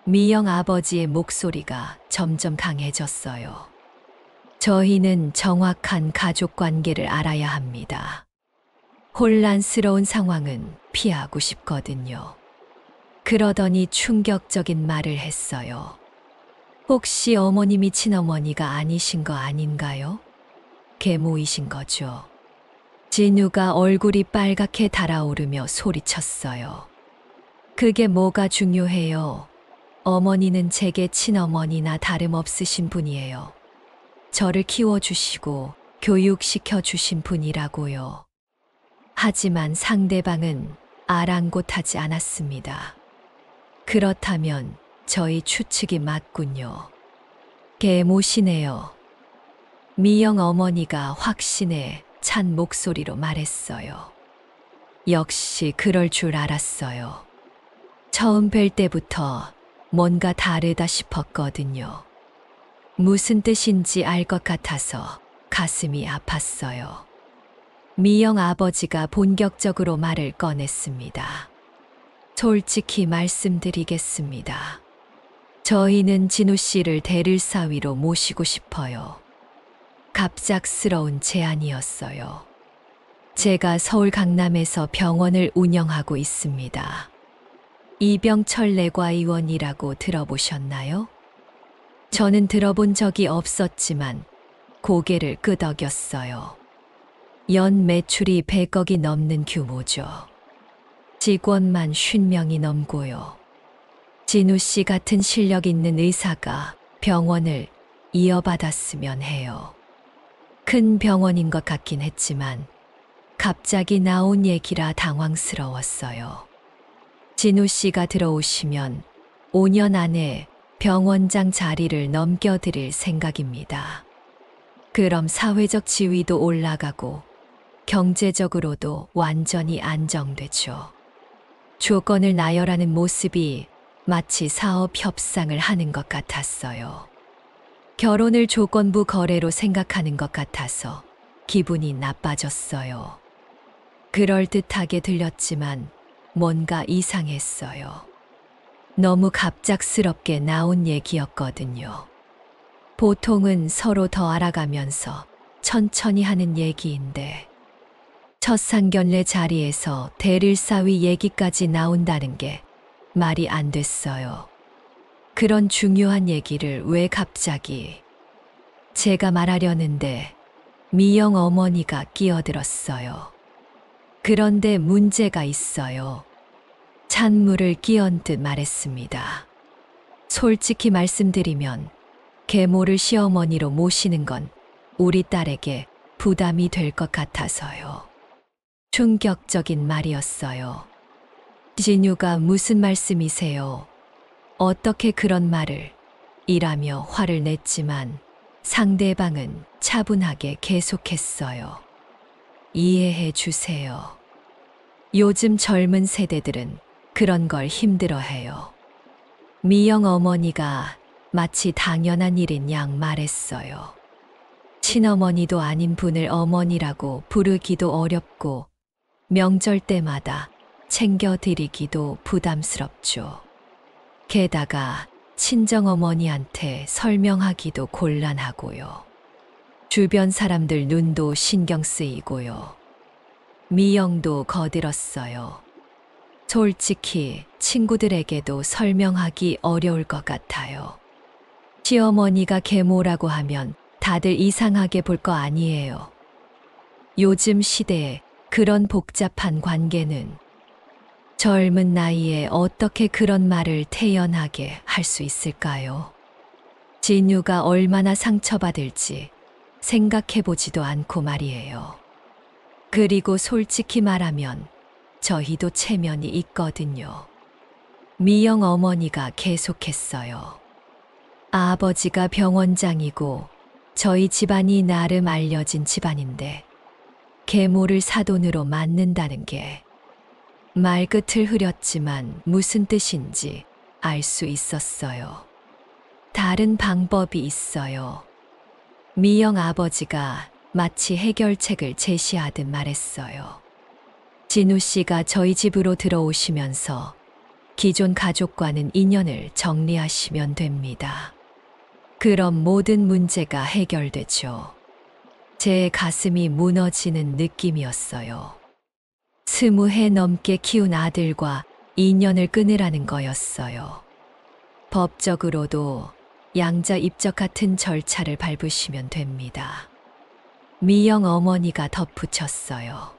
미영 아버지의 목소리가 점점 강해졌어요. 저희는 정확한 가족 관계를 알아야 합니다. 혼란스러운 상황은 피하고 싶거든요. 그러더니 충격적인 말을 했어요. 혹시 어머님이 친어머니가 아니신 거 아닌가요? 계모이신 거죠. 진우가 얼굴이 빨갛게 달아오르며 소리쳤어요. 그게 뭐가 중요해요? 어머니는 제게 친어머니나 다름없으신 분이에요. 저를 키워주시고 교육시켜 주신 분이라고요. 하지만 상대방은 아랑곳하지 않았습니다. 그렇다면 저희 추측이 맞군요. 계모시네요. 미영 어머니가 확신에 찬 목소리로 말했어요. 역시 그럴 줄 알았어요. 처음 뵐 때부터 뭔가 다르다 싶었거든요. 무슨 뜻인지 알 것 같아서 가슴이 아팠어요. 미영 아버지가 본격적으로 말을 꺼냈습니다. 솔직히 말씀드리겠습니다. 저희는 진우 씨를 대를사위로 모시고 싶어요. 갑작스러운 제안이었어요. 제가 서울 강남에서 병원을 운영하고 있습니다. 이병철 내과의원이라고 들어보셨나요? 저는 들어본 적이 없었지만 고개를 끄덕였어요. 연 매출이 100억이 넘는 규모죠. 직원만 50명이 넘고요. 진우 씨 같은 실력 있는 의사가 병원을 이어받았으면 해요. 큰 병원인 것 같긴 했지만 갑자기 나온 얘기라 당황스러웠어요. 진우 씨가 들어오시면 5년 안에 병원장 자리를 넘겨드릴 생각입니다. 그럼 사회적 지위도 올라가고 경제적으로도 완전히 안정되죠. 조건을 나열하는 모습이 마치 사업 협상을 하는 것 같았어요. 결혼을 조건부 거래로 생각하는 것 같아서 기분이 나빠졌어요. 그럴듯하게 들렸지만 뭔가 이상했어요. 너무 갑작스럽게 나온 얘기였거든요. 보통은 서로 더 알아가면서 천천히 하는 얘기인데 첫 상견례 자리에서 대릴사위 얘기까지 나온다는 게 말이 안 됐어요. 그런 중요한 얘기를 왜 갑자기? 제가 말하려는데 미영 어머니가 끼어들었어요. 그런데 문제가 있어요. 찬물을 끼얹 듯 말했습니다. 솔직히 말씀드리면 계모를 시어머니로 모시는 건 우리 딸에게 부담이 될 것 같아서요. 충격적인 말이었어요. 진유가 무슨 말씀이세요? 어떻게 그런 말을? 이라며 화를 냈지만 상대방은 차분하게 계속했어요. 이해해 주세요. 요즘 젊은 세대들은 그런 걸 힘들어해요. 미영 어머니가 마치 당연한 일인 양 말했어요. 친어머니도 아닌 분을 어머니라고 부르기도 어렵고 명절 때마다 챙겨드리기도 부담스럽죠. 게다가 친정어머니한테 설명하기도 곤란하고요. 주변 사람들 눈도 신경 쓰이고요. 미영도 거들었어요. 솔직히 친구들에게도 설명하기 어려울 것 같아요. 시어머니가 계모라고 하면 다들 이상하게 볼 거 아니에요. 요즘 시대에 그런 복잡한 관계는 젊은 나이에 어떻게 그런 말을 태연하게 할 수 있을까요? 진유가 얼마나 상처받을지 생각해보지도 않고 말이에요. 그리고 솔직히 말하면 저희도 체면이 있거든요. 미영 어머니가 계속했어요. 아버지가 병원장이고 저희 집안이 나름 알려진 집안인데 계모를 사돈으로 맞는다는 게 말끝을 흐렸지만 무슨 뜻인지 알 수 있었어요. 다른 방법이 있어요. 미영 아버지가 마치 해결책을 제시하듯 말했어요. 진우 씨가 저희 집으로 들어오시면서 기존 가족과는 인연을 정리하시면 됩니다. 그럼 모든 문제가 해결되죠. 제 가슴이 무너지는 느낌이었어요. 20해 넘게 키운 아들과 인연을 끊으라는 거였어요. 법적으로도 양자 입적 같은 절차를 밟으시면 됩니다. 미영 어머니가 덧붙였어요.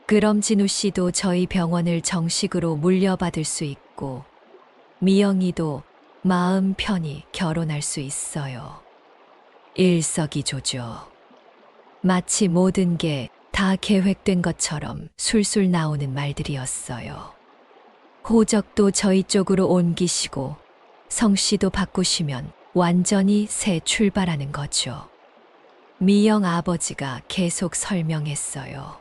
그럼 진우 씨도 저희 병원을 정식으로 물려받을 수 있고 미영이도 마음 편히 결혼할 수 있어요. 일석이조죠. 마치 모든 게 다 계획된 것처럼 술술 나오는 말들이었어요. 호적도 저희 쪽으로 옮기시고 성씨도 바꾸시면 완전히 새 출발하는 거죠. 미영 아버지가 계속 설명했어요.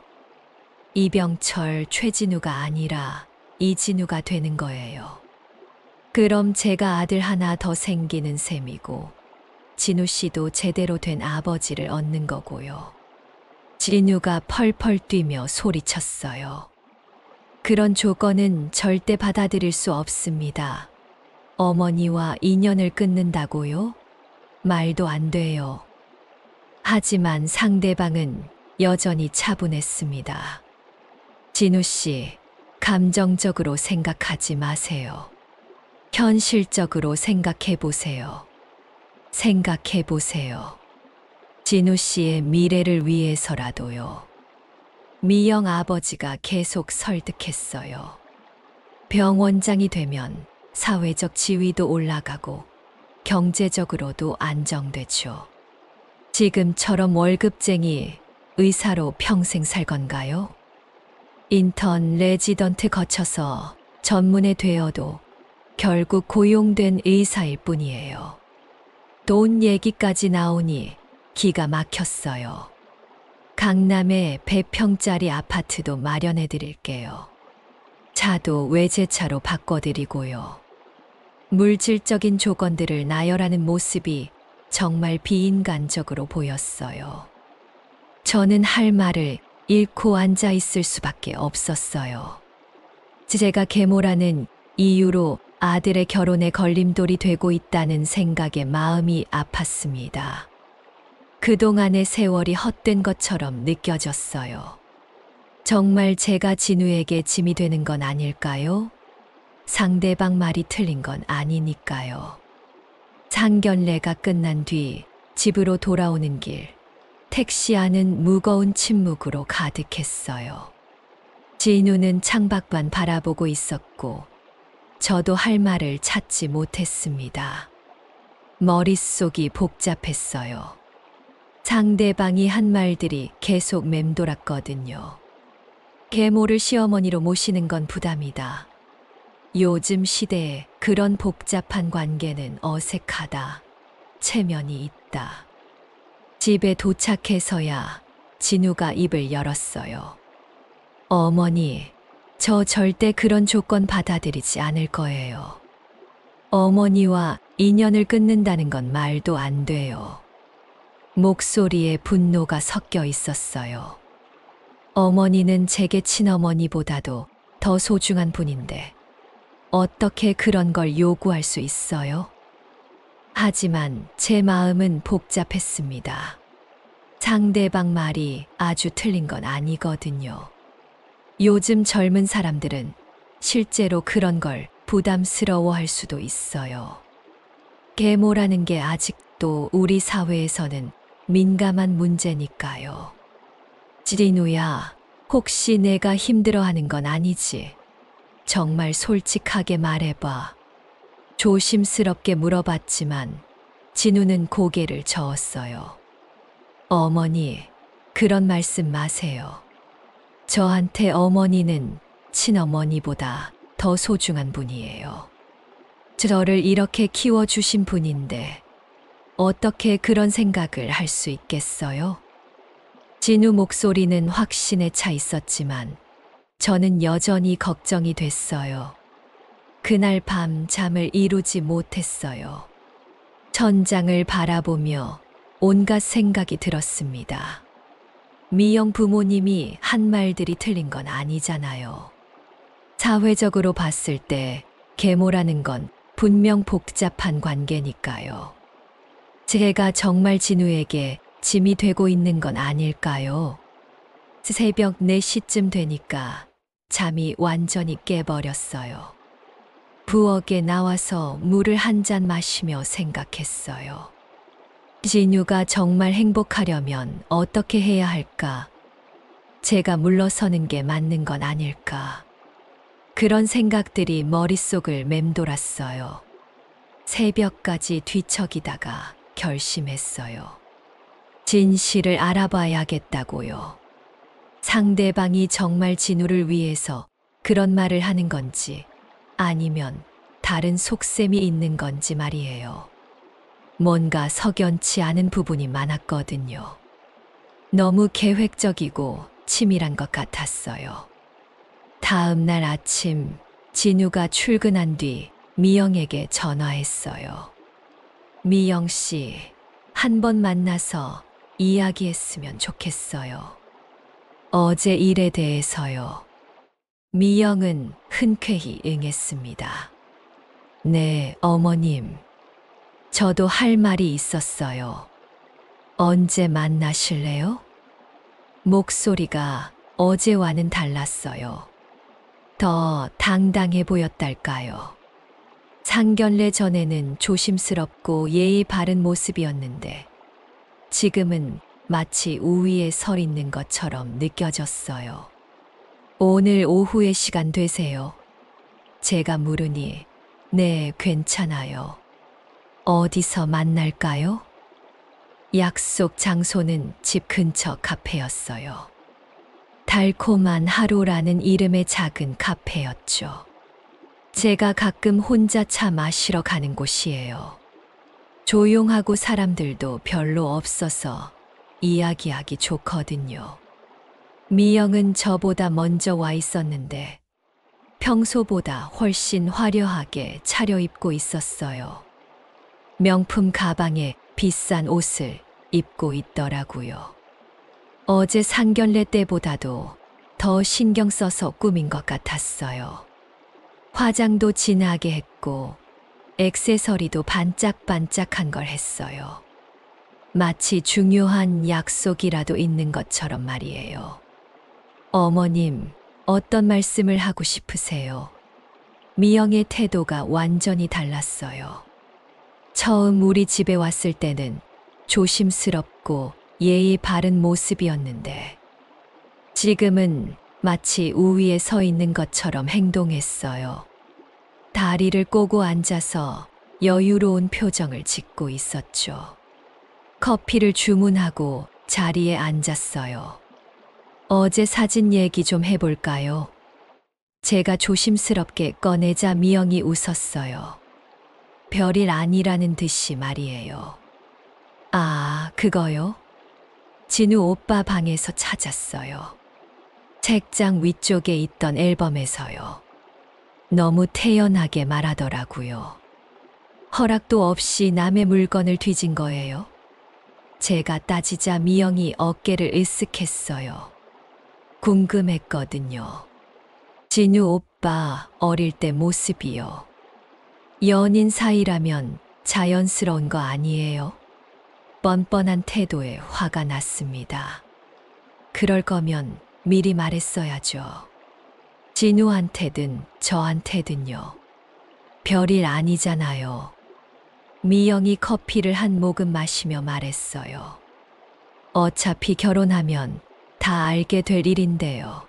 이병철, 최진우가 아니라 이진우가 되는 거예요. 그럼 제가 아들 하나 더 생기는 셈이고 진우 씨도 제대로 된 아버지를 얻는 거고요. 진우가 펄펄 뛰며 소리쳤어요. 그런 조건은 절대 받아들일 수 없습니다. 어머니와 인연을 끊는다고요? 말도 안 돼요. 하지만 상대방은 여전히 차분했습니다. 진우 씨, 감정적으로 생각하지 마세요. 현실적으로 생각해 보세요. 생각해 보세요. 진우 씨의 미래를 위해서라도요. 미영 아버지가 계속 설득했어요. 병원장이 되면 사회적 지위도 올라가고 경제적으로도 안정되죠. 지금처럼 월급쟁이 의사로 평생 살 건가요? 인턴 레지던트 거쳐서 전문의 되어도 결국 고용된 의사일 뿐이에요. 돈 얘기까지 나오니 기가 막혔어요. 강남에 100평짜리 아파트도 마련해 드릴게요. 차도 외제차로 바꿔드리고요. 물질적인 조건들을 나열하는 모습이 정말 비인간적으로 보였어요. 저는 할 말을 잃고 앉아 있을 수밖에 없었어요. 제가 계모라는 이유로 아들의 결혼에 걸림돌이 되고 있다는 생각에 마음이 아팠습니다. 그동안의 세월이 헛된 것처럼 느껴졌어요. 정말 제가 진우에게 짐이 되는 건 아닐까요? 상대방 말이 틀린 건 아니니까요. 상견례가 끝난 뒤 집으로 돌아오는 길, 택시 안은 무거운 침묵으로 가득했어요. 진우는 창밖만 바라보고 있었고, 저도 할 말을 찾지 못했습니다. 머릿속이 복잡했어요. 상대방이 한 말들이 계속 맴돌았거든요. 계모를 시어머니로 모시는 건 부담이다. 요즘 시대에 그런 복잡한 관계는 어색하다. 체면이 있다. 집에 도착해서야 진우가 입을 열었어요. 어머니, 저 절대 그런 조건 받아들이지 않을 거예요. 어머니와 인연을 끊는다는 건 말도 안 돼요. 목소리에 분노가 섞여 있었어요. 어머니는 제게 친어머니보다도 더 소중한 분인데 어떻게 그런 걸 요구할 수 있어요? 하지만 제 마음은 복잡했습니다. 상대방 말이 아주 틀린 건 아니거든요. 요즘 젊은 사람들은 실제로 그런 걸 부담스러워할 수도 있어요. 계모라는 게 아직도 우리 사회에서는 민감한 문제니까요. 진우야, 혹시 내가 힘들어하는 건 아니지? 정말 솔직하게 말해봐. 조심스럽게 물어봤지만 진우는 고개를 저었어요. 어머니, 그런 말씀 마세요. 저한테 어머니는 친어머니보다 더 소중한 분이에요. 저를 이렇게 키워주신 분인데 어떻게 그런 생각을 할 수 있겠어요? 진우 목소리는 확신에 차 있었지만 저는 여전히 걱정이 됐어요. 그날 밤 잠을 이루지 못했어요. 천장을 바라보며 온갖 생각이 들었습니다. 미영 부모님이 한 말들이 틀린 건 아니잖아요. 사회적으로 봤을 때 계모라는 건 분명 복잡한 관계니까요. 제가 정말 진우에게 짐이 되고 있는 건 아닐까요? 새벽 4시쯤 되니까 잠이 완전히 깨버렸어요. 부엌에 나와서 물을 한 잔 마시며 생각했어요. 진우가 정말 행복하려면 어떻게 해야 할까? 제가 물러서는 게 맞는 건 아닐까? 그런 생각들이 머릿속을 맴돌았어요. 새벽까지 뒤척이다가 결심했어요. 진실을 알아봐야겠다고요. 상대방이 정말 진우를 위해서 그런 말을 하는 건지 아니면 다른 속셈이 있는 건지 말이에요. 뭔가 석연치 않은 부분이 많았거든요. 너무 계획적이고 치밀한 것 같았어요. 다음 날 아침 진우가 출근한 뒤 미영에게 전화했어요. 미영 씨, 한 번 만나서 이야기했으면 좋겠어요. 어제 일에 대해서요. 미영은 흔쾌히 응했습니다. 네, 어머님. 저도 할 말이 있었어요. 언제 만나실래요? 목소리가 어제와는 달랐어요. 더 당당해 보였달까요? 상견례 전에는 조심스럽고 예의 바른 모습이었는데 지금은 마치 우위에 서 있는 것처럼 느껴졌어요. 오늘 오후에 시간 되세요? 제가 물으니 네, 괜찮아요. 어디서 만날까요? 약속 장소는 집 근처 카페였어요. 달콤한 하루라는 이름의 작은 카페였죠. 제가 가끔 혼자 차 마시러 가는 곳이에요. 조용하고 사람들도 별로 없어서 이야기하기 좋거든요. 미영은 저보다 먼저 와 있었는데 평소보다 훨씬 화려하게 차려입고 있었어요. 명품 가방에 비싼 옷을 입고 있더라고요. 어제 상견례 때보다도 더 신경 써서 꾸민 것 같았어요. 화장도 진하게 했고 액세서리도 반짝반짝한 걸 했어요. 마치 중요한 약속이라도 있는 것처럼 말이에요. 어머님, 어떤 말씀을 하고 싶으세요? 미영의 태도가 완전히 달랐어요. 처음 우리 집에 왔을 때는 조심스럽고 예의 바른 모습이었는데 지금은 마치 우위에 서 있는 것처럼 행동했어요. 다리를 꼬고 앉아서 여유로운 표정을 짓고 있었죠. 커피를 주문하고 자리에 앉았어요. 어제 사진 얘기 좀 해볼까요? 제가 조심스럽게 꺼내자 미영이 웃었어요. 별일 아니라는 듯이 말이에요. 아, 그거요? 진우 오빠 방에서 찾았어요. 책장 위쪽에 있던 앨범에서요. 너무 태연하게 말하더라고요. 허락도 없이 남의 물건을 뒤진 거예요. 제가 따지자 미영이 어깨를 으쓱했어요. 궁금했거든요. 진우 오빠 어릴 때 모습이요. 연인 사이라면 자연스러운 거 아니에요? 뻔뻔한 태도에 화가 났습니다. 그럴 거면 미리 말했어야죠. 진우한테든 저한테든요. 별일 아니잖아요. 미영이 커피를 한 모금 마시며 말했어요. 어차피 결혼하면 다 알게 될 일인데요.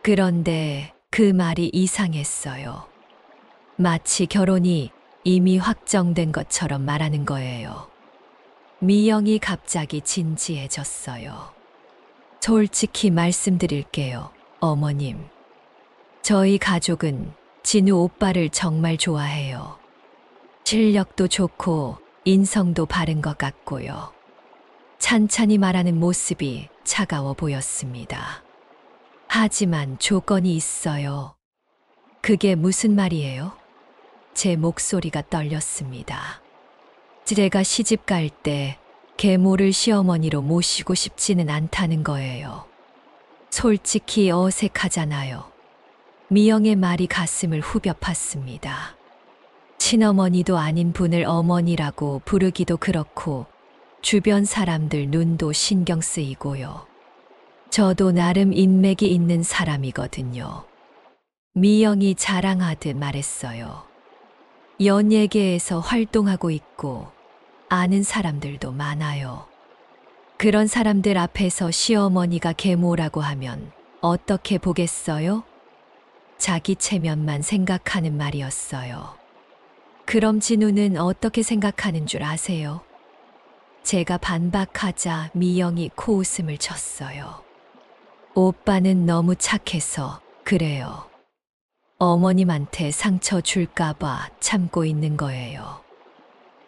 그런데 그 말이 이상했어요. 마치 결혼이 이미 확정된 것처럼 말하는 거예요. 미영이 갑자기 진지해졌어요. 솔직히 말씀드릴게요, 어머님. 저희 가족은 진우 오빠를 정말 좋아해요. 실력도 좋고 인성도 바른 것 같고요. 찬찬히 말하는 모습이 차가워 보였습니다. 하지만 조건이 있어요. 그게 무슨 말이에요? 제 목소리가 떨렸습니다. 제가 시집 갈 때 계모를 시어머니로 모시고 싶지는 않다는 거예요. 솔직히 어색하잖아요. 미영의 말이 가슴을 후벼 팠습니다. 친어머니도 아닌 분을 어머니라고 부르기도 그렇고 주변 사람들 눈도 신경 쓰이고요. 저도 나름 인맥이 있는 사람이거든요. 미영이 자랑하듯 말했어요. 연예계에서 활동하고 있고 아는 사람들도 많아요. 그런 사람들 앞에서 시어머니가 계모라고 하면 어떻게 보겠어요? 자기 체면만 생각하는 말이었어요. 그럼 진우는 어떻게 생각하는 줄 아세요? 제가 반박하자 미영이 코웃음을 쳤어요. 오빠는 너무 착해서 그래요. 어머님한테 상처 줄까봐 참고 있는 거예요.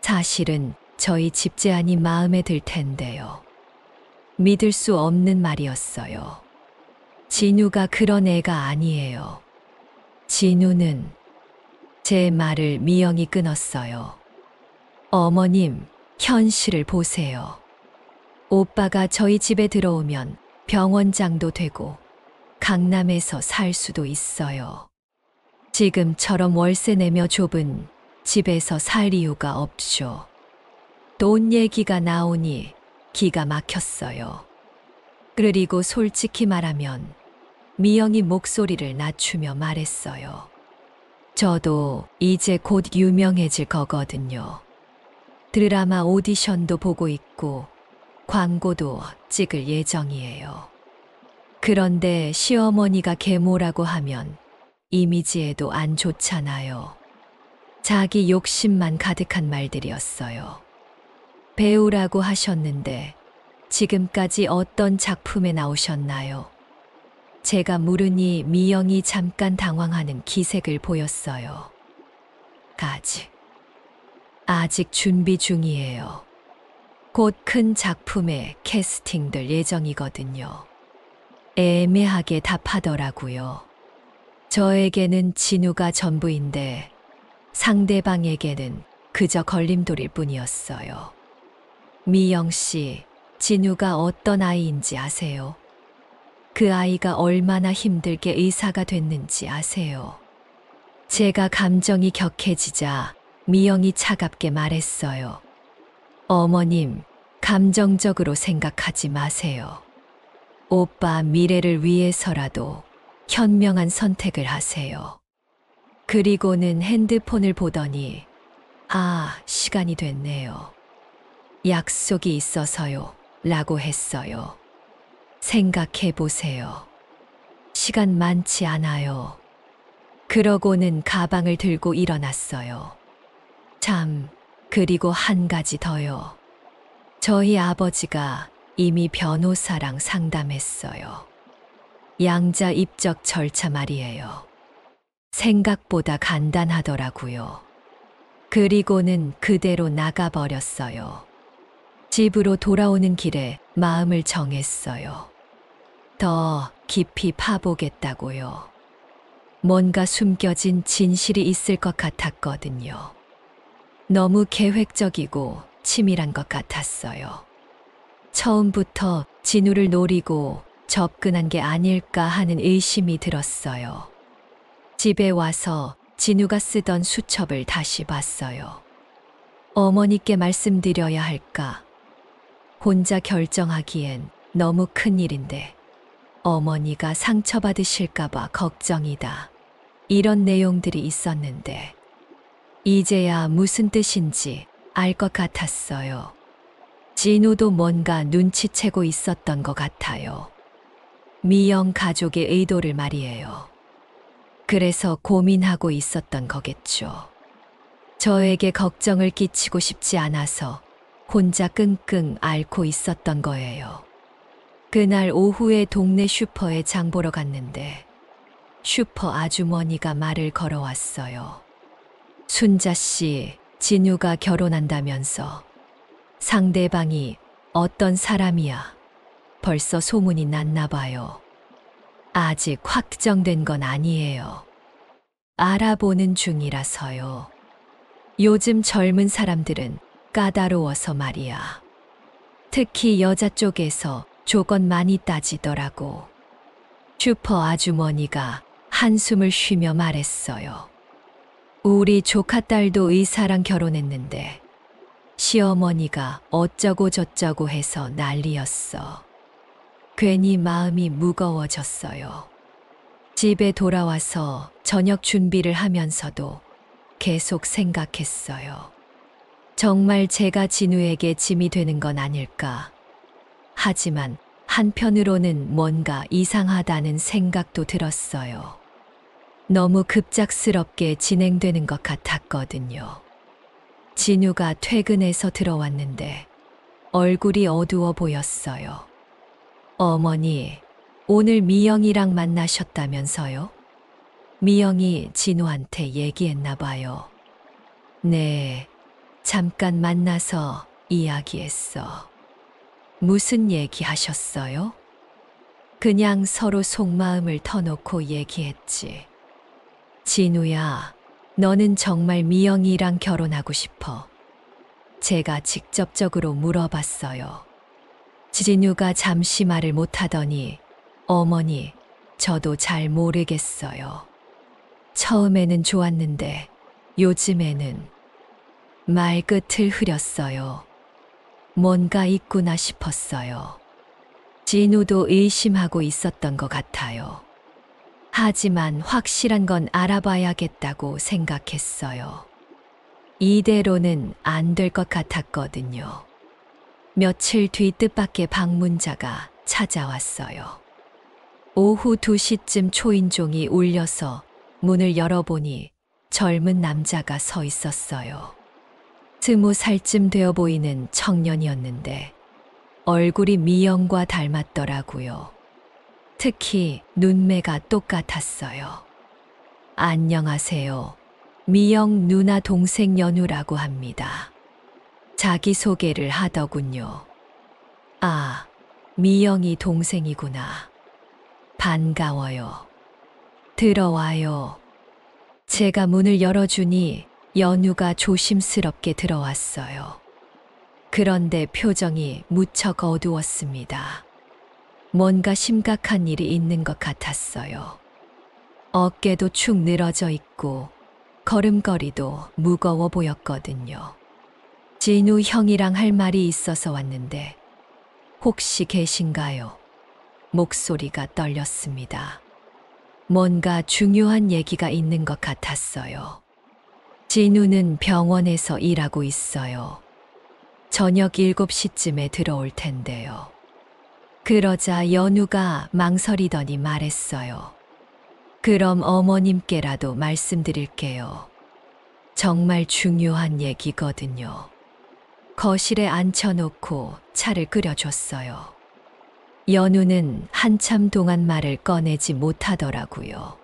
사실은 저희 집 제안이 마음에 들 텐데요. 믿을 수 없는 말이었어요. 진우가 그런 애가 아니에요. 진우는 제 말을 미영이 끊었어요. 어머님, 현실을 보세요. 오빠가 저희 집에 들어오면 병원장도 되고 강남에서 살 수도 있어요. 지금처럼 월세 내며 좁은 집에서 살 이유가 없쇼. 돈 얘기가 나오니 기가 막혔어요. 그리고 솔직히 말하면 미영이 목소리를 낮추며 말했어요. 저도 이제 곧 유명해질 거거든요. 드라마 오디션도 보고 있고 광고도 찍을 예정이에요. 그런데 시어머니가 계모라고 하면 이미지에도 안 좋잖아요. 자기 욕심만 가득한 말들이었어요. 배우라고 하셨는데 지금까지 어떤 작품에 나오셨나요? 제가 물으니 미영이 잠깐 당황하는 기색을 보였어요. 아직 준비 중이에요. 곧 큰 작품에 캐스팅될 예정이거든요. 애매하게 답하더라고요. 저에게는 진우가 전부인데 상대방에게는 그저 걸림돌일 뿐이었어요. 미영 씨, 진우가 어떤 아이인지 아세요? 그 아이가 얼마나 힘들게 의사가 됐는지 아세요? 제가 감정이 격해지자 미영이 차갑게 말했어요. 어머님, 감정적으로 생각하지 마세요. 오빠 미래를 위해서라도 현명한 선택을 하세요. 그리고는 핸드폰을 보더니 시간이 됐네요. 약속이 있어서요. 라고 했어요. 생각해 보세요. 시간 많지 않아요. 그러고는 가방을 들고 일어났어요. 그리고 한 가지 더요. 저희 아버지가 이미 변호사랑 상담했어요. 양자 입적 절차 말이에요. 생각보다 간단하더라고요. 그리고는 그대로 나가버렸어요. 집으로 돌아오는 길에 마음을 정했어요. 더 깊이 파보겠다고요. 뭔가 숨겨진 진실이 있을 것 같았거든요. 너무 계획적이고 치밀한 것 같았어요. 처음부터 진우를 노리고 접근한 게 아닐까 하는 의심이 들었어요. 집에 와서 진우가 쓰던 수첩을 다시 봤어요. 어머니께 말씀드려야 할까? 혼자 결정하기엔 너무 큰 일인데 어머니가 상처받으실까봐 걱정이다. 이런 내용들이 있었는데 이제야 무슨 뜻인지 알 것 같았어요. 진우도 뭔가 눈치채고 있었던 것 같아요. 미영 가족의 의도를 말이에요. 그래서 고민하고 있었던 거겠죠. 저에게 걱정을 끼치고 싶지 않아서 혼자 끙끙 앓고 있었던 거예요. 그날 오후에 동네 슈퍼에 장 보러 갔는데 슈퍼 아주머니가 말을 걸어왔어요. 순자 씨, 진우가 결혼한다면서. 상대방이 어떤 사람이야? 벌써 소문이 났나 봐요. 아직 확정된 건 아니에요. 알아보는 중이라서요. 요즘 젊은 사람들은 까다로워서 말이야. 특히 여자 쪽에서 조건 많이 따지더라고. 슈퍼 아주머니가 한숨을 쉬며 말했어요. 우리 조카 딸도 의사랑 결혼했는데 시어머니가 어쩌고 저쩌고 해서 난리였어. 괜히 마음이 무거워졌어요. 집에 돌아와서 저녁 준비를 하면서도 계속 생각했어요. 정말 제가 진우에게 짐이 되는 건 아닐까. 하지만 한편으로는 뭔가 이상하다는 생각도 들었어요. 너무 급작스럽게 진행되는 것 같았거든요. 진우가 퇴근해서 들어왔는데 얼굴이 어두워 보였어요. 어머니, 오늘 미영이랑 만나셨다면서요? 미영이 진우한테 얘기했나 봐요. 네, 잠깐 만나서 이야기했어. 무슨 얘기 하셨어요? 그냥 서로 속마음을 터놓고 얘기했지. 진우야, 너는 정말 미영이랑 결혼하고 싶어? 제가 직접적으로 물어봤어요. 진우가 잠시 말을 못하더니 어머니, 저도 잘 모르겠어요. 처음에는 좋았는데 요즘에는 말끝을 흐렸어요. 뭔가 있구나 싶었어요. 진우도 의심하고 있었던 것 같아요. 하지만 확실한 건 알아봐야겠다고 생각했어요. 이대로는 안 될 것 같았거든요. 며칠 뒤 뜻밖의 방문자가 찾아왔어요. 오후 2시쯤 초인종이 울려서 문을 열어보니 젊은 남자가 서 있었어요. 20살쯤 되어 보이는 청년이었는데 얼굴이 미영과 닮았더라고요. 특히 눈매가 똑같았어요. 안녕하세요. 미영 누나 동생 연우라고 합니다. 자기소개를 하더군요. 아, 미영이 동생이구나. 반가워요. 들어와요. 제가 문을 열어주니 연우가 조심스럽게 들어왔어요. 그런데 표정이 무척 어두웠습니다. 뭔가 심각한 일이 있는 것 같았어요. 어깨도 축 늘어져 있고 걸음걸이도 무거워 보였거든요. 진우 형이랑 할 말이 있어서 왔는데 혹시 계신가요? 목소리가 떨렸습니다. 뭔가 중요한 얘기가 있는 것 같았어요. 진우는 병원에서 일하고 있어요. 저녁 7시쯤에 들어올 텐데요. 그러자 연우가 망설이더니 말했어요. 그럼 어머님께라도 말씀드릴게요. 정말 중요한 얘기거든요. 거실에 앉혀놓고 차를 끓여줬어요. 연우는 한참 동안 말을 꺼내지 못하더라고요.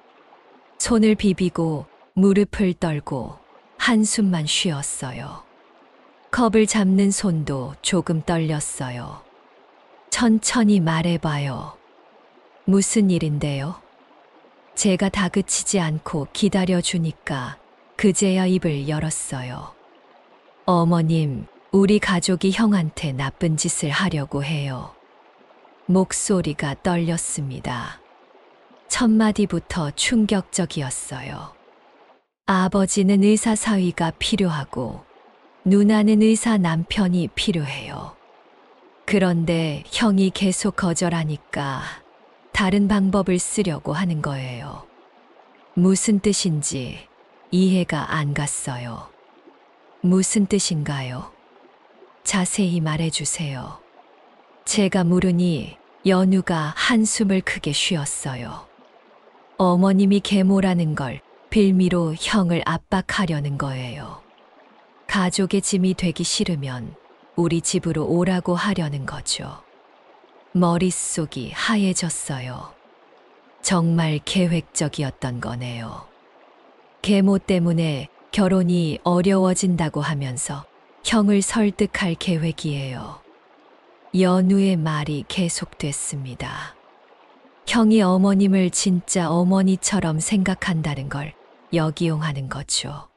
손을 비비고 무릎을 떨고 한숨만 쉬었어요. 컵을 잡는 손도 조금 떨렸어요. 천천히 말해봐요. 무슨 일인데요? 제가 다그치지 않고 기다려주니까 그제야 입을 열었어요. 어머님, 우리 가족이 형한테 나쁜 짓을 하려고 해요. 목소리가 떨렸습니다. 첫 마디부터 충격적이었어요. 아버지는 의사 사위가 필요하고 누나는 의사 남편이 필요해요. 그런데 형이 계속 거절하니까 다른 방법을 쓰려고 하는 거예요. 무슨 뜻인지 이해가 안 갔어요. 무슨 뜻인가요? 자세히 말해주세요. 제가 물으니 연우가 한숨을 크게 쉬었어요. 어머님이 계모라는 걸 빌미로 형을 압박하려는 거예요. 가족의 짐이 되기 싫으면 우리 집으로 오라고 하려는 거죠. 머릿속이 하얘졌어요. 정말 계획적이었던 거네요. 계모 때문에 결혼이 어려워진다고 하면서 형을 설득할 계획이에요. 연우의 말이 계속됐습니다. 형이 어머님을 진짜 어머니처럼 생각한다는 걸 역이용하는 거죠.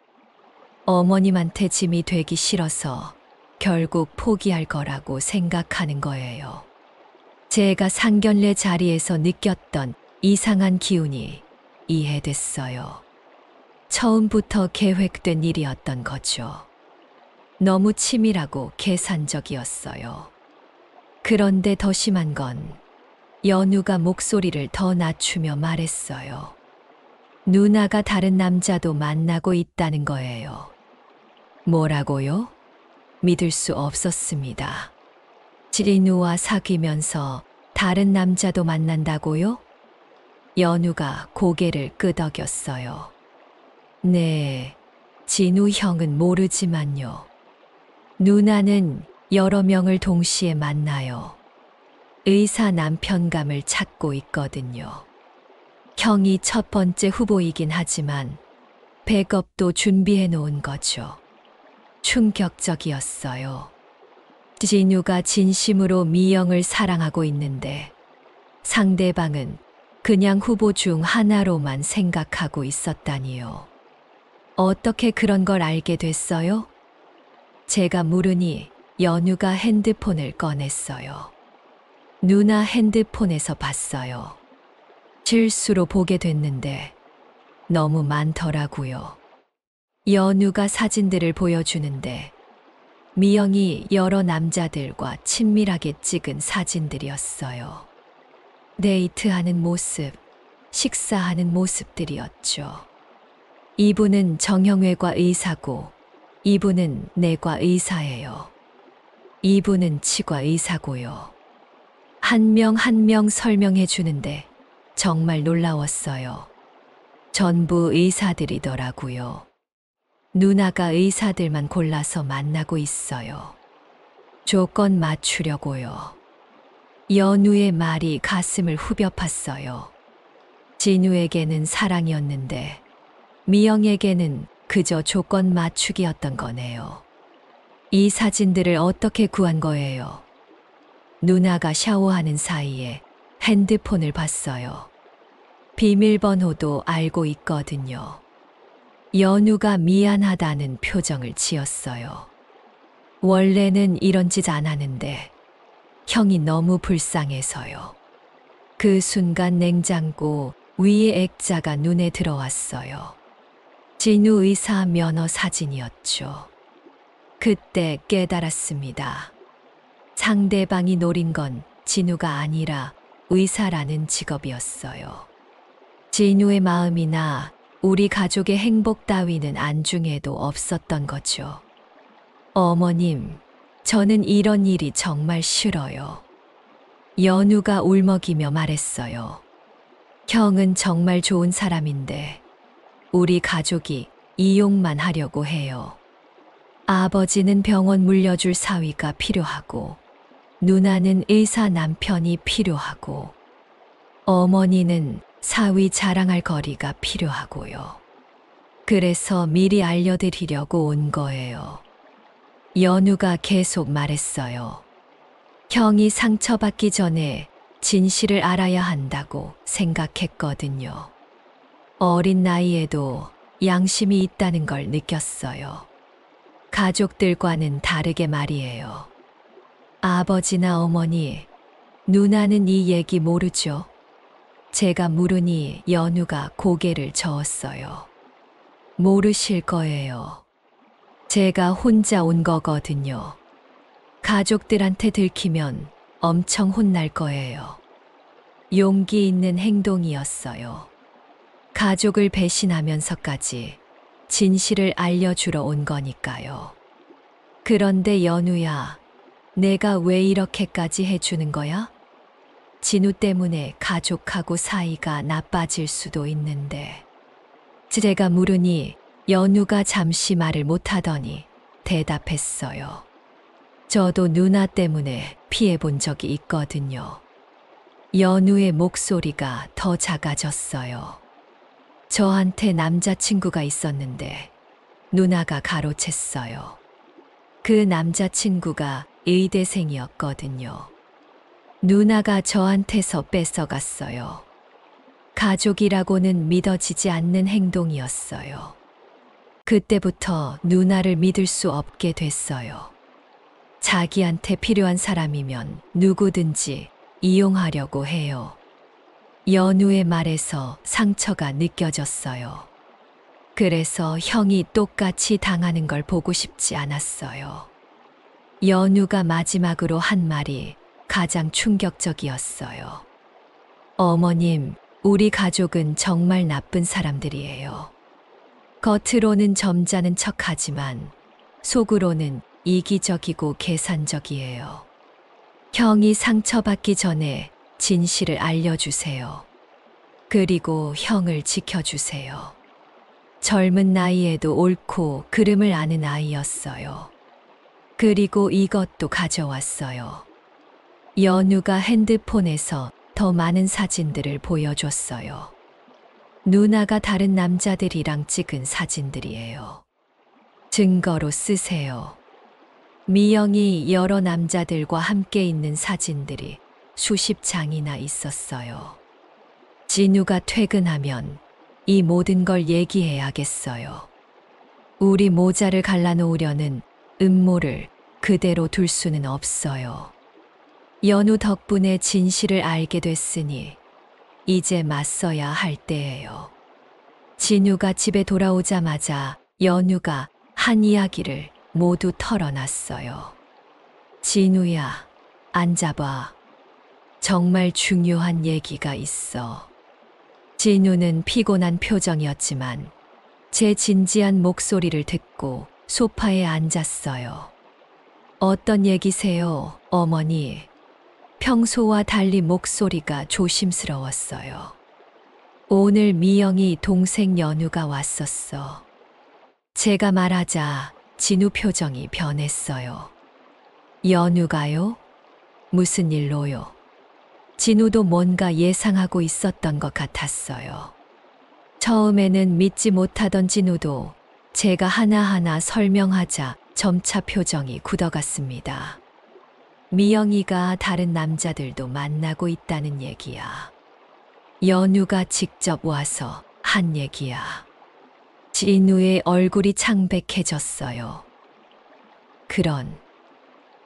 어머님한테 짐이 되기 싫어서 결국 포기할 거라고 생각하는 거예요. 제가 상견례 자리에서 느꼈던 이상한 기운이 이해됐어요. 처음부터 계획된 일이었던 거죠. 너무 치밀하고 계산적이었어요. 그런데 더 심한 건 연우가 목소리를 더 낮추며 말했어요. 누나가 다른 남자도 만나고 있다는 거예요. 뭐라고요? 믿을 수 없었습니다. 진우와 사귀면서 다른 남자도 만난다고요? 연우가 고개를 끄덕였어요. 네, 진우 형은 모르지만요. 누나는 여러 명을 동시에 만나요. 의사 남편감을 찾고 있거든요. 형이 첫 번째 후보이긴 하지만 백업도 준비해 놓은 거죠. 충격적이었어요. 진우가 진심으로 미영을 사랑하고 있는데 상대방은 그냥 후보 중 하나로만 생각하고 있었다니요. 어떻게 그런 걸 알게 됐어요? 제가 물으니 연우가 핸드폰을 꺼냈어요. 누나 핸드폰에서 봤어요. 실수로 보게 됐는데 너무 많더라고요. 연우가 사진들을 보여주는데 미영이 여러 남자들과 친밀하게 찍은 사진들이었어요. 데이트하는 모습, 식사하는 모습들이었죠. 이분은 정형외과 의사고, 이분은 내과 의사예요. 이분은 치과 의사고요. 한 명 한 명 설명해 주는데 정말 놀라웠어요. 전부 의사들이더라고요. 누나가 의사들만 골라서 만나고 있어요. 조건 맞추려고요. 연우의 말이 가슴을 후벼 팠어요. 진우에게는 사랑이었는데 미영에게는 그저 조건 맞추기였던 거네요. 이 사진들을 어떻게 구한 거예요? 누나가 샤워하는 사이에 핸드폰을 봤어요. 비밀번호도 알고 있거든요. 연우가 미안하다는 표정을 지었어요. 원래는 이런 짓 안 하는데 형이 너무 불쌍해서요. 그 순간 냉장고 위에 액자가 눈에 들어왔어요. 진우 의사 면허 사진이었죠. 그때 깨달았습니다. 상대방이 노린 건 진우가 아니라 의사라는 직업이었어요. 진우의 마음이나 우리 가족의 행복 따위는 안중에도 없었던 거죠. 어머님, 저는 이런 일이 정말 싫어요. 연우가 울먹이며 말했어요. 형은 정말 좋은 사람인데 우리 가족이 이용만 하려고 해요. 아버지는 병원 물려줄 사위가 필요하고 누나는 의사 남편이 필요하고 어머니는 사위 자랑할 거리가 필요하고요. 그래서 미리 알려드리려고 온 거예요. 연우가 계속 말했어요. 형이 상처받기 전에 진실을 알아야 한다고 생각했거든요. 어린 나이에도 양심이 있다는 걸 느꼈어요. 가족들과는 다르게 말이에요. 아버지나 어머니, 누나는 이 얘기 모르죠? 제가 물으니 연우가 고개를 저었어요. 모르실 거예요. 제가 혼자 온 거거든요. 가족들한테 들키면 엄청 혼날 거예요. 용기 있는 행동이었어요. 가족을 배신하면서까지 진실을 알려주러 온 거니까요. 그런데 연우야, 내가 왜 이렇게까지 해주는 거야? 진우 때문에 가족하고 사이가 나빠질 수도 있는데. 제가 물으니 연우가 잠시 말을 못하더니 대답했어요. 저도 누나 때문에 피해본 적이 있거든요. 연우의 목소리가 더 작아졌어요. 저한테 남자친구가 있었는데 누나가 가로챘어요. 그 남자친구가 의대생이었거든요. 누나가 저한테서 뺏어갔어요. 가족이라고는 믿어지지 않는 행동이었어요. 그때부터 누나를 믿을 수 없게 됐어요. 자기한테 필요한 사람이면 누구든지 이용하려고 해요. 연우의 말에서 상처가 느껴졌어요. 그래서 형이 똑같이 당하는 걸 보고 싶지 않았어요. 연우가 마지막으로 한 말이 가장 충격적이었어요. 어머님, 우리 가족은 정말 나쁜 사람들이에요. 겉으로는 점잖은 척하지만 속으로는 이기적이고 계산적이에요. 형이 상처받기 전에 진실을 알려주세요. 그리고 형을 지켜주세요. 젊은 나이에도 옳고 그름을 아는 아이였어요. 그리고 이것도 가져왔어요. 연우가 핸드폰에서 더 많은 사진들을 보여줬어요. 누나가 다른 남자들이랑 찍은 사진들이에요. 증거로 쓰세요. 미영이 여러 남자들과 함께 있는 사진들이 수십 장이나 있었어요. 진우가 퇴근하면 이 모든 걸 얘기해야겠어요. 우리 모자를 갈라놓으려는 음모를 그대로 둘 수는 없어요. 연우 덕분에 진실을 알게 됐으니 이제 맞서야 할 때예요. 진우가 집에 돌아오자마자 연우가 한 이야기를 모두 털어놨어요. 진우야, 앉아봐. 정말 중요한 얘기가 있어. 진우는 피곤한 표정이었지만 제 진지한 목소리를 듣고 소파에 앉았어요. 어떤 얘기세요, 어머니? 평소와 달리 목소리가 조심스러웠어요. 오늘 미영이 동생 연우가 왔었어. 제가 말하자 진우 표정이 변했어요. 연우가요? 무슨 일로요? 진우도 뭔가 예상하고 있었던 것 같았어요. 처음에는 믿지 못하던 진우도 제가 하나하나 설명하자 점차 표정이 굳어갔습니다. 미영이가 다른 남자들도 만나고 있다는 얘기야. 연우가 직접 와서 한 얘기야. 진우의 얼굴이 창백해졌어요.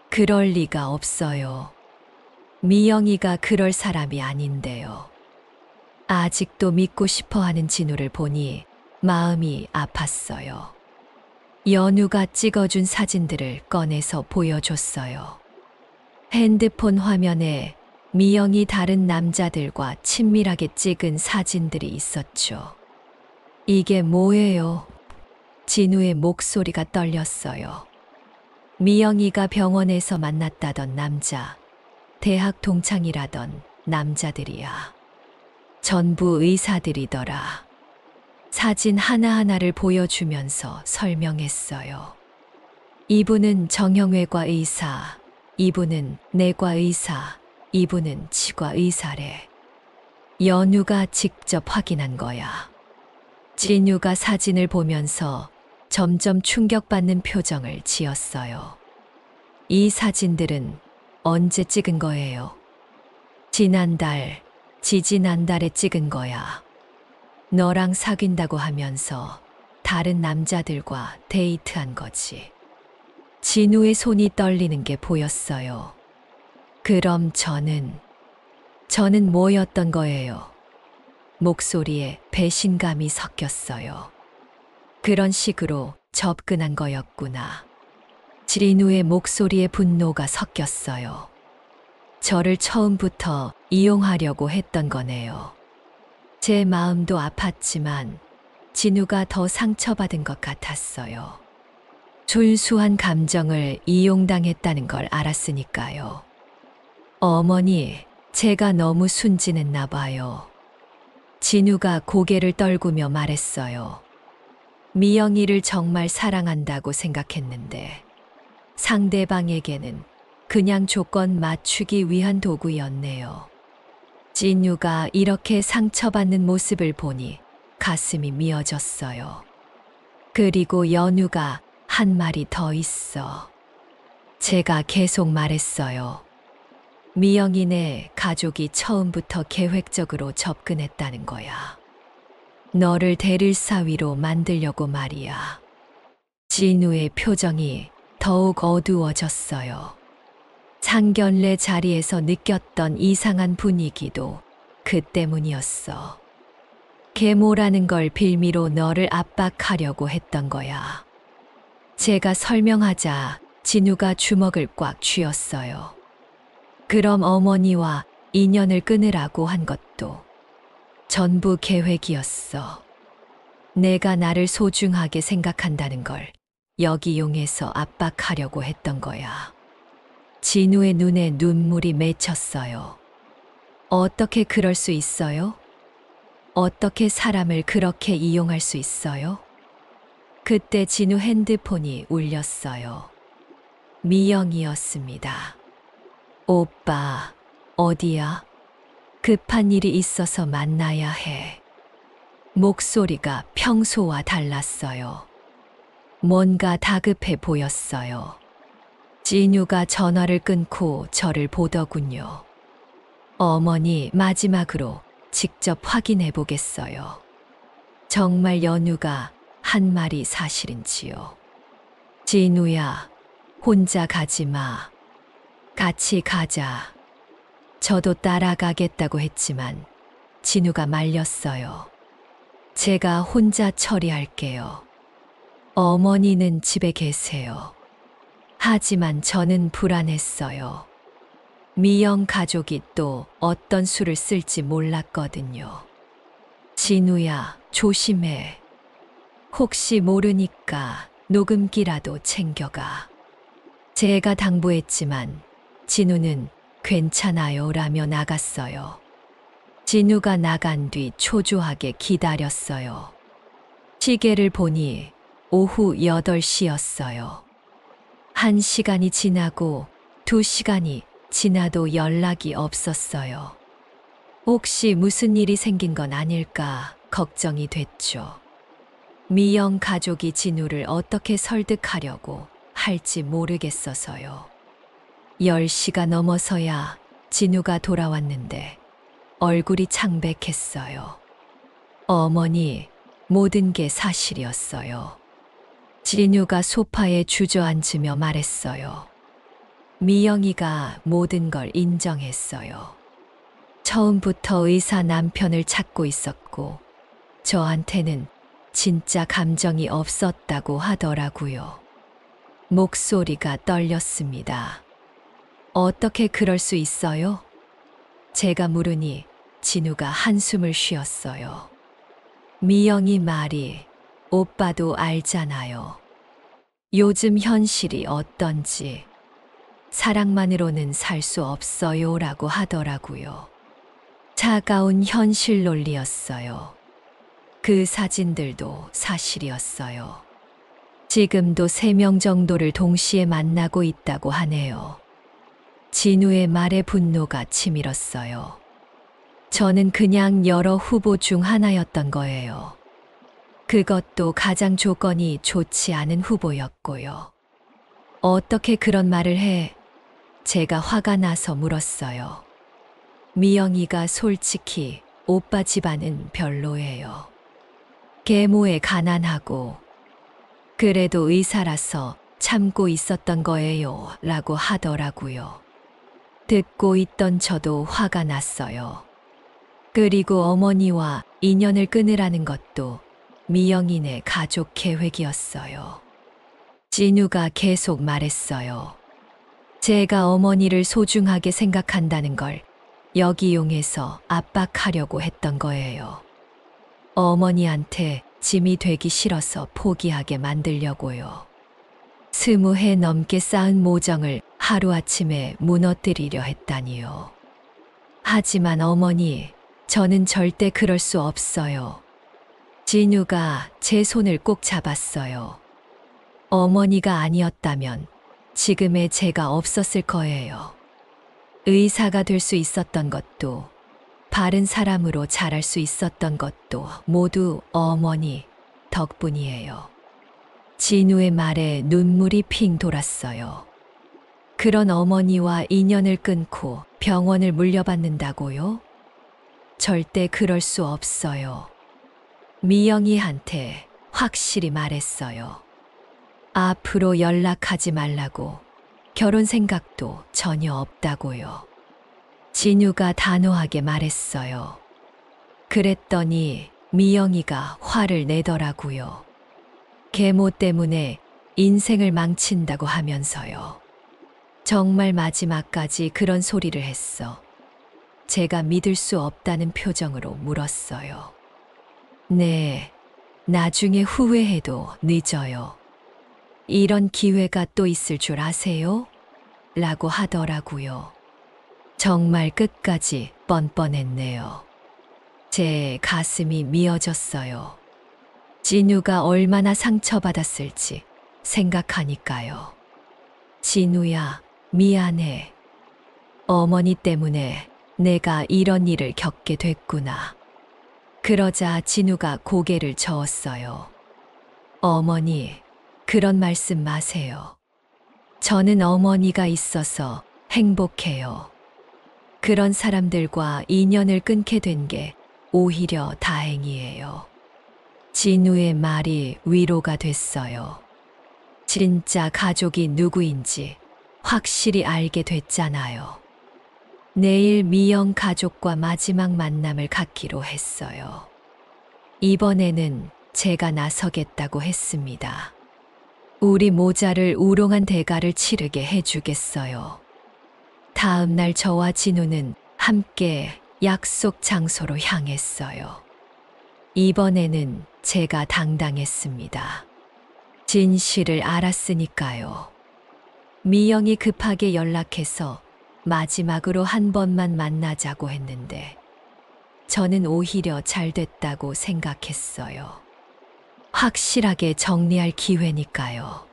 그럴 리가 없어요. 미영이가 그럴 사람이 아닌데요. 아직도 믿고 싶어 하는 진우를 보니 마음이 아팠어요. 연우가 찍어준 사진들을 꺼내서 보여줬어요. 핸드폰 화면에 미영이 다른 남자들과 친밀하게 찍은 사진들이 있었죠. 이게 뭐예요? 진우의 목소리가 떨렸어요. 미영이가 병원에서 만났다던 남자, 대학 동창이라던 남자들이야. 전부 의사들이더라. 사진 하나하나를 보여주면서 설명했어요. 이분은 정형외과 의사, 이분은 내과 의사, 이분은 치과 의사래. 연우가 직접 확인한 거야. 진우가 사진을 보면서 점점 충격받는 표정을 지었어요. 이 사진들은 언제 찍은 거예요? 지난달, 지지난달에 찍은 거야. 너랑 사귄다고 하면서 다른 남자들과 데이트한 거지. 진우의 손이 떨리는 게 보였어요. 그럼 저는 뭐였던 거예요? 목소리에 배신감이 섞였어요. 그런 식으로 접근한 거였구나. 진우의 목소리에 분노가 섞였어요. 저를 처음부터 이용하려고 했던 거네요. 제 마음도 아팠지만 진우가 더 상처받은 것 같았어요. 순수한 감정을 이용당했다는 걸 알았으니까요. 어머니, 제가 너무 순진했나 봐요. 진우가 고개를 떨구며 말했어요. 미영이를 정말 사랑한다고 생각했는데 상대방에게는 그냥 조건 맞추기 위한 도구였네요. 진우가 이렇게 상처받는 모습을 보니 가슴이 미어졌어요. 그리고 연우가 한 말이 더 있어. 제가 계속 말했어요. 미영이네 가족이 처음부터 계획적으로 접근했다는 거야. 너를 대릴 사위로 만들려고 말이야. 진우의 표정이 더욱 어두워졌어요. 상견례 자리에서 느꼈던 이상한 분위기도 그 때문이었어. 계모라는 걸 빌미로 너를 압박하려고 했던 거야. 제가 설명하자 진우가 주먹을 꽉 쥐었어요. 그럼 어머니와 인연을 끊으라고 한 것도 전부 계획이었어. 내가 나를 소중하게 생각한다는 걸 역이용해서 압박하려고 했던 거야. 진우의 눈에 눈물이 맺혔어요. 어떻게 그럴 수 있어요? 어떻게 사람을 그렇게 이용할 수 있어요? 그때 진우 핸드폰이 울렸어요. 미영이었습니다. 오빠, 어디야? 급한 일이 있어서 만나야 해. 목소리가 평소와 달랐어요. 뭔가 다급해 보였어요. 진우가 전화를 끊고 저를 보더군요. 어머니, 마지막으로 직접 확인해 보겠어요. 정말 연우가 한 말이 사실인지요. 진우야, 혼자 가지 마. 같이 가자. 저도 따라가겠다고 했지만 진우가 말렸어요. 제가 혼자 처리할게요. 어머니는 집에 계세요. 하지만 저는 불안했어요. 미영 가족이 또 어떤 수를 쓸지 몰랐거든요. 진우야, 조심해. 혹시 모르니까 녹음기라도 챙겨가. 제가 당부했지만 진우는 괜찮아요 라며 나갔어요. 진우가 나간 뒤 초조하게 기다렸어요. 시계를 보니 오후 8시였어요. 1시간이 지나고 2시간이 지나도 연락이 없었어요. 혹시 무슨 일이 생긴 건 아닐까 걱정이 됐죠. 미영 가족이 진우를 어떻게 설득하려고 할지 모르겠어서요. 10시가 넘어서야 진우가 돌아왔는데 얼굴이 창백했어요. 어머니, 모든 게 사실이었어요. 진우가 소파에 주저앉으며 말했어요. 미영이가 모든 걸 인정했어요. 처음부터 의사 남편을 찾고 있었고, 저한테는 진짜 감정이 없었다고 하더라고요. 목소리가 떨렸습니다. 어떻게 그럴 수 있어요? 제가 물으니 진우가 한숨을 쉬었어요. 미영이 말이 오빠도 알잖아요. 요즘 현실이 어떤지. 사랑만으로는 살 수 없어요 라고 하더라고요. 차가운 현실 논리였어요. 그 사진들도 사실이었어요. 지금도 3명 정도를 동시에 만나고 있다고 하네요. 진우의 말에 분노가 치밀었어요. 저는 그냥 여러 후보 중 하나였던 거예요. 그것도 가장 조건이 좋지 않은 후보였고요. 어떻게 그런 말을 해? 제가 화가 나서 물었어요. 미영이가 솔직히 오빠 집안은 별로예요. 계모에 가난하고 그래도 의사라서 참고 있었던 거예요 라고 하더라고요. 듣고 있던 저도 화가 났어요. 그리고 어머니와 인연을 끊으라는 것도 미영이네 가족 계획이었어요. 진우가 계속 말했어요. 제가 어머니를 소중하게 생각한다는 걸 역이용해서 압박하려고 했던 거예요. 어머니한테 짐이 되기 싫어서 포기하게 만들려고요. 20해 넘게 쌓은 모정을 하루아침에 무너뜨리려 했다니요. 하지만 어머니, 저는 절대 그럴 수 없어요. 진우가 제 손을 꼭 잡았어요. 어머니가 아니었다면 지금의 제가 없었을 거예요. 의사가 될 수 있었던 것도, 바른 사람으로 자랄 수 있었던 것도 모두 어머니 덕분이에요. 진우의 말에 눈물이 핑 돌았어요. 그런 어머니와 인연을 끊고 병원을 물려받는다고요? 절대 그럴 수 없어요. 미영이한테 확실히 말했어요. 앞으로 연락하지 말라고, 결혼 생각도 전혀 없다고요. 진우가 단호하게 말했어요. 그랬더니 미영이가 화를 내더라고요. 계모 때문에 인생을 망친다고 하면서요. 정말 마지막까지 그런 소리를 했어. 제가 믿을 수 없다는 표정으로 물었어요. 네, 나중에 후회해도 늦어요. 이런 기회가 또 있을 줄 아세요? 라고 하더라고요. 정말 끝까지 뻔뻔했네요. 제 가슴이 미어졌어요. 진우가 얼마나 상처받았을지 생각하니까요. 진우야, 미안해. 어머니 때문에 내가 이런 일을 겪게 됐구나. 그러자 진우가 고개를 저었어요. 어머니, 그런 말씀 마세요. 저는 어머니가 있어서 행복해요. 그런 사람들과 인연을 끊게 된 게 오히려 다행이에요. 진우의 말이 위로가 됐어요. 진짜 가족이 누구인지 확실히 알게 됐잖아요. 내일 미영 가족과 마지막 만남을 갖기로 했어요. 이번에는 제가 나서겠다고 했습니다. 우리 모자를 우롱한 대가를 치르게 해주겠어요. 다음 날 저와 진우는 함께 약속 장소로 향했어요. 이번에는 제가 당당했습니다. 진실을 알았으니까요. 미영이 급하게 연락해서 마지막으로 한 번만 만나자고 했는데 저는 오히려 잘 됐다고 생각했어요. 확실하게 정리할 기회니까요.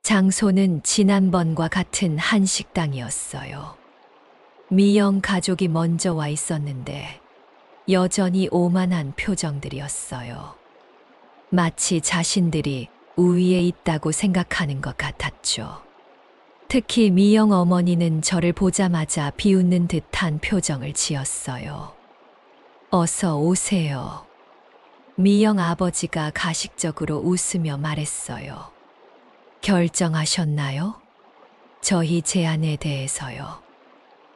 장소는 지난번과 같은 한식당이었어요. 미영 가족이 먼저 와 있었는데 여전히 오만한 표정들이었어요. 마치 자신들이 우위에 있다고 생각하는 것 같았죠. 특히 미영 어머니는 저를 보자마자 비웃는 듯한 표정을 지었어요. 어서 오세요. 미영 아버지가 가식적으로 웃으며 말했어요. 결정하셨나요? 저희 제안에 대해서요.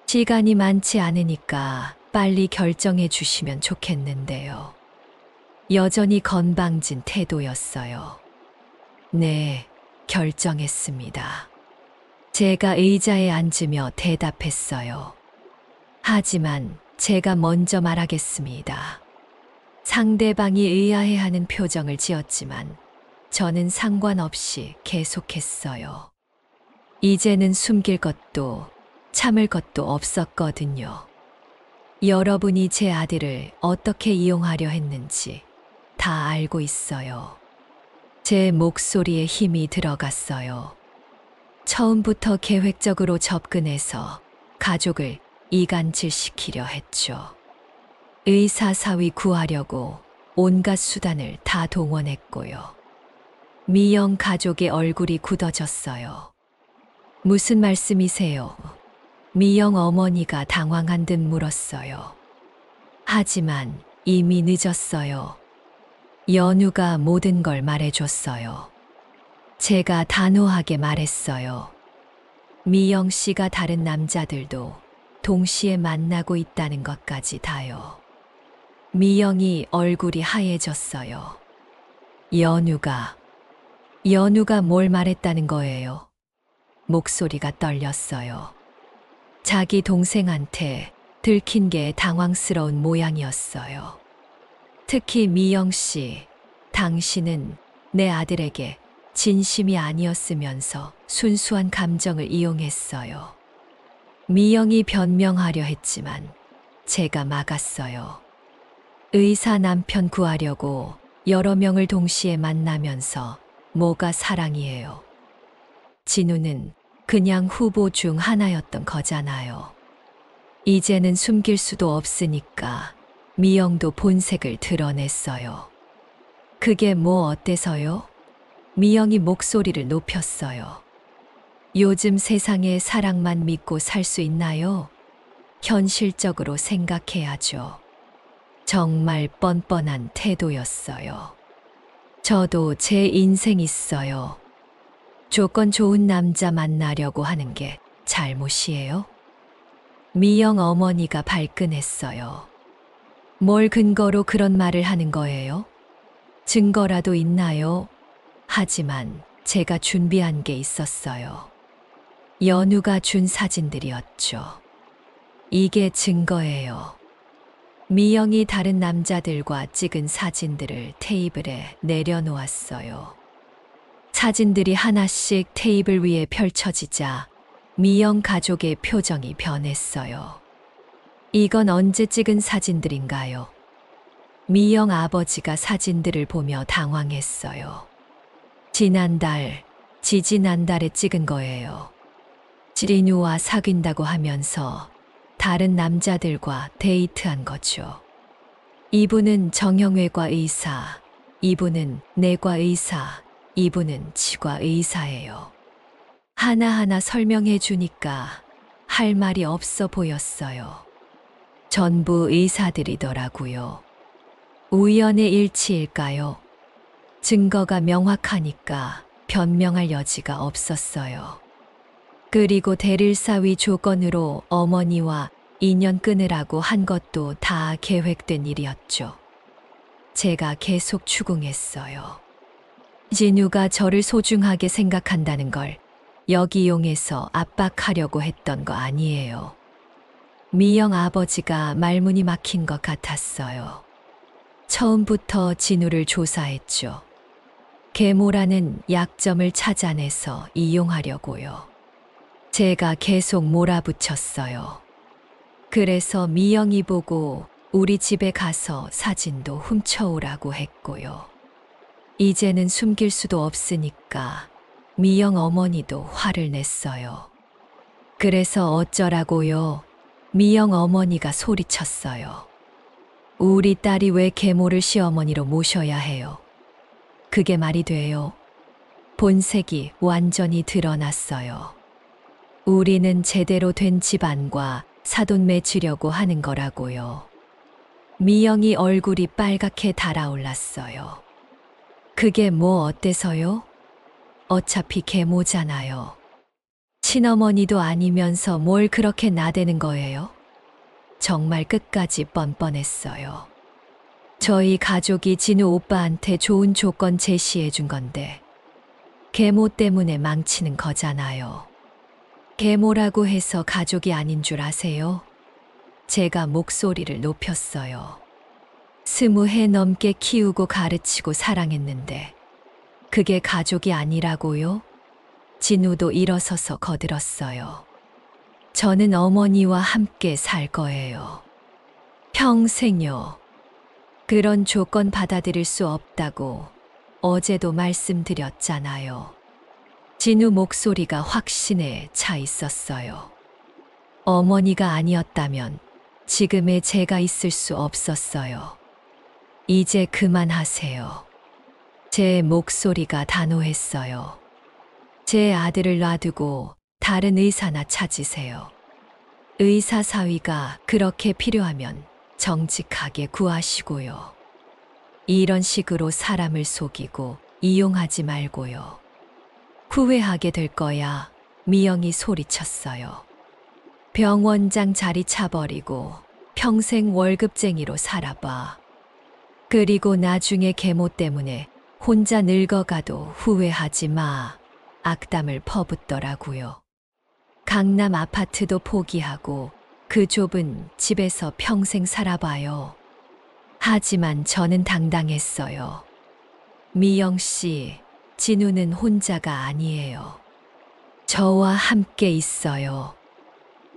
시간이 많지 않으니까 빨리 결정해 주시면 좋겠는데요. 여전히 건방진 태도였어요. 네, 결정했습니다. 제가 의자에 앉으며 대답했어요. 하지만 제가 먼저 말하겠습니다. 상대방이 의아해하는 표정을 지었지만 저는 상관없이 계속했어요. 이제는 숨길 것도 참을 것도 없었거든요. 여러분이 제 아들을 어떻게 이용하려 했는지 다 알고 있어요. 제 목소리에 힘이 들어갔어요. 처음부터 계획적으로 접근해서 가족을 이간질시키려 했죠. 의사 사위 구하려고 온갖 수단을 다 동원했고요. 미영 가족의 얼굴이 굳어졌어요. 무슨 말씀이세요? 미영 어머니가 당황한 듯 물었어요. 하지만 이미 늦었어요. 연우가 모든 걸 말해줬어요. 제가 단호하게 말했어요. 미영 씨가 다른 남자들도 동시에 만나고 있다는 것까지 다요. 미영이 얼굴이 하얘졌어요. 연우가 뭘 말했다는 거예요? 목소리가 떨렸어요. 자기 동생한테 들킨 게 당황스러운 모양이었어요. 특히 미영 씨, 당신은 내 아들에게 진심이 아니었으면서 순수한 감정을 이용했어요. 미영이 변명하려 했지만 제가 막았어요. 의사 남편 구하려고 여러 명을 동시에 만나면서 뭐가 사랑이에요. 진우는 그냥 후보 중 하나였던 거잖아요. 이제는 숨길 수도 없으니까 미영도 본색을 드러냈어요. 그게 뭐 어때서요? 미영이 목소리를 높였어요. 요즘 세상에 사랑만 믿고 살 수 있나요? 현실적으로 생각해야죠. 정말 뻔뻔한 태도였어요. 저도 제 인생 있어요. 조건 좋은 남자 만나려고 하는 게 잘못이에요? 미영 어머니가 발끈했어요. 뭘 근거로 그런 말을 하는 거예요? 증거라도 있나요? 하지만 제가 준비한 게 있었어요. 연우가 준 사진들이었죠. 이게 증거예요. 미영이 다른 남자들과 찍은 사진들을 테이블에 내려놓았어요. 사진들이 하나씩 테이블 위에 펼쳐지자 미영 가족의 표정이 변했어요. 이건 언제 찍은 사진들인가요? 미영 아버지가 사진들을 보며 당황했어요. 지지난달에 찍은 거예요. 진우와 사귄다고 하면서 다른 남자들과 데이트한 거죠. 이분은 정형외과 의사, 이분은 내과 의사, 이분은 치과 의사예요. 하나하나 설명해 주니까 할 말이 없어 보였어요. 전부 의사들이더라고요. 우연의 일치일까요? 증거가 명확하니까 변명할 여지가 없었어요. 그리고 대릴사위 조건으로 어머니와 인연 끊으라고 한 것도 다 계획된 일이었죠. 제가 계속 추궁했어요. 진우가 저를 소중하게 생각한다는 걸 역이용해서 압박하려고 했던 거 아니에요. 미영 아버지가 말문이 막힌 것 같았어요. 처음부터 진우를 조사했죠. 계모라는 약점을 찾아내서 이용하려고요. 제가 계속 몰아붙였어요. 그래서 미영이 보고 우리 집에 가서 사진도 훔쳐오라고 했고요. 이제는 숨길 수도 없으니까 미영 어머니도 화를 냈어요. 그래서 어쩌라고요? 미영 어머니가 소리쳤어요. 우리 딸이 왜 계모를 시어머니로 모셔야 해요? 그게 말이 돼요? 본색이 완전히 드러났어요. 우리는 제대로 된 집안과 사돈 맺으려고 하는 거라고요. 미영이 얼굴이 빨갛게 달아올랐어요. 그게 뭐 어때서요? 어차피 계모잖아요. 친어머니도 아니면서 뭘 그렇게 나대는 거예요? 정말 끝까지 뻔뻔했어요. 저희 가족이 진우 오빠한테 좋은 조건 제시해 준 건데 계모 때문에 망치는 거잖아요. 계모라고 해서 가족이 아닌 줄 아세요? 제가 목소리를 높였어요. 20해 넘게 키우고 가르치고 사랑했는데 그게 가족이 아니라고요? 진우도 일어서서 거들었어요. 저는 어머니와 함께 살 거예요. 평생요. 그런 조건 받아들일 수 없다고 어제도 말씀드렸잖아요. 진우 목소리가 확신에 차 있었어요. 어머니가 아니었다면 지금의 제가 있을 수 없었어요. 이제 그만하세요. 제 목소리가 단호했어요. 제 아들을 놔두고 다른 의사나 찾으세요. 의사 사위가 그렇게 필요하면 정직하게 구하시고요. 이런 식으로 사람을 속이고 이용하지 말고요. 후회하게 될 거야. 미영이 소리쳤어요. 병원장 자리 차버리고 평생 월급쟁이로 살아봐. 그리고 나중에 계모 때문에 혼자 늙어가도 후회하지 마. 악담을 퍼붓더라고요. 강남 아파트도 포기하고 그 좁은 집에서 평생 살아봐요. 하지만 저는 당당했어요. 미영 씨, 진우는 혼자가 아니에요. 저와 함께 있어요.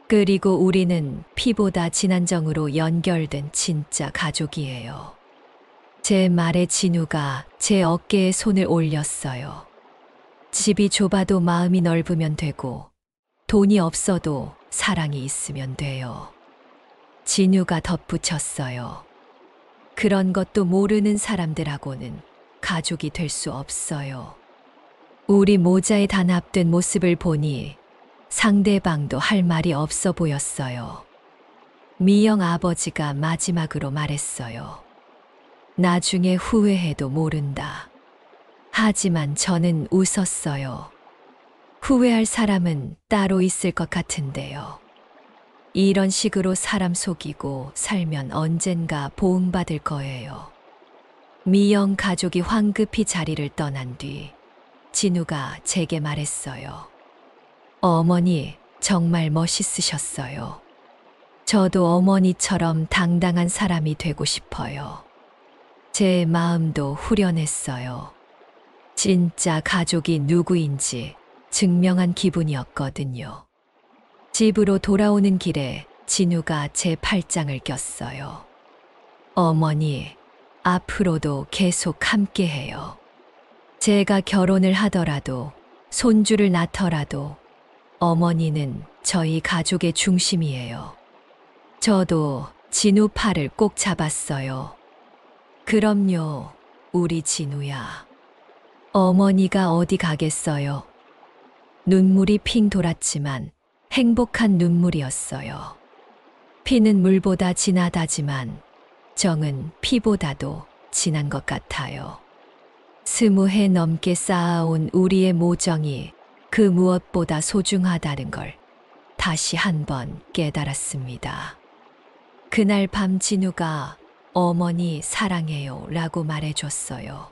그리고 우리는 피보다 진한 정으로 연결된 진짜 가족이에요. 제 말에 진우가 제 어깨에 손을 올렸어요. 집이 좁아도 마음이 넓으면 되고 돈이 없어도 사랑이 있으면 돼요. 진우가 덧붙였어요. 그런 것도 모르는 사람들하고는 가족이 될 수 없어요. 우리 모자에 단합된 모습을 보니 상대방도 할 말이 없어 보였어요. 미영 아버지가 마지막으로 말했어요. 나중에 후회해도 모른다. 하지만 저는 웃었어요. 후회할 사람은 따로 있을 것 같은데요. 이런 식으로 사람 속이고 살면 언젠가 보응받을 거예요. 미영 가족이 황급히 자리를 떠난 뒤 진우가 제게 말했어요. 어머니, 정말 멋있으셨어요. 저도 어머니처럼 당당한 사람이 되고 싶어요. 제 마음도 후련했어요. 진짜 가족이 누구인지 증명한 기분이었거든요. 집으로 돌아오는 길에 진우가 제 팔짱을 꼈어요. 어머니, 앞으로도 계속 함께해요. 제가 결혼을 하더라도 손주를 낳더라도 어머니는 저희 가족의 중심이에요. 저도 진우 팔을 꼭 잡았어요. 그럼요, 우리 진우야. 어머니가 어디 가겠어요? 눈물이 핑 돌았지만 행복한 눈물이었어요. 피는 물보다 진하다지만 정은 피보다도 진한 것 같아요. 20해 넘게 쌓아온 우리의 모정이 그 무엇보다 소중하다는 걸 다시 한번 깨달았습니다. 그날 밤 진우가 어머니 사랑해요 라고 말해줬어요.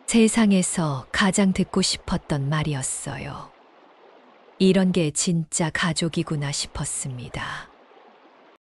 세상에서 가장 듣고 싶었던 말이었어요. 이런 게 진짜 가족이구나 싶었습니다.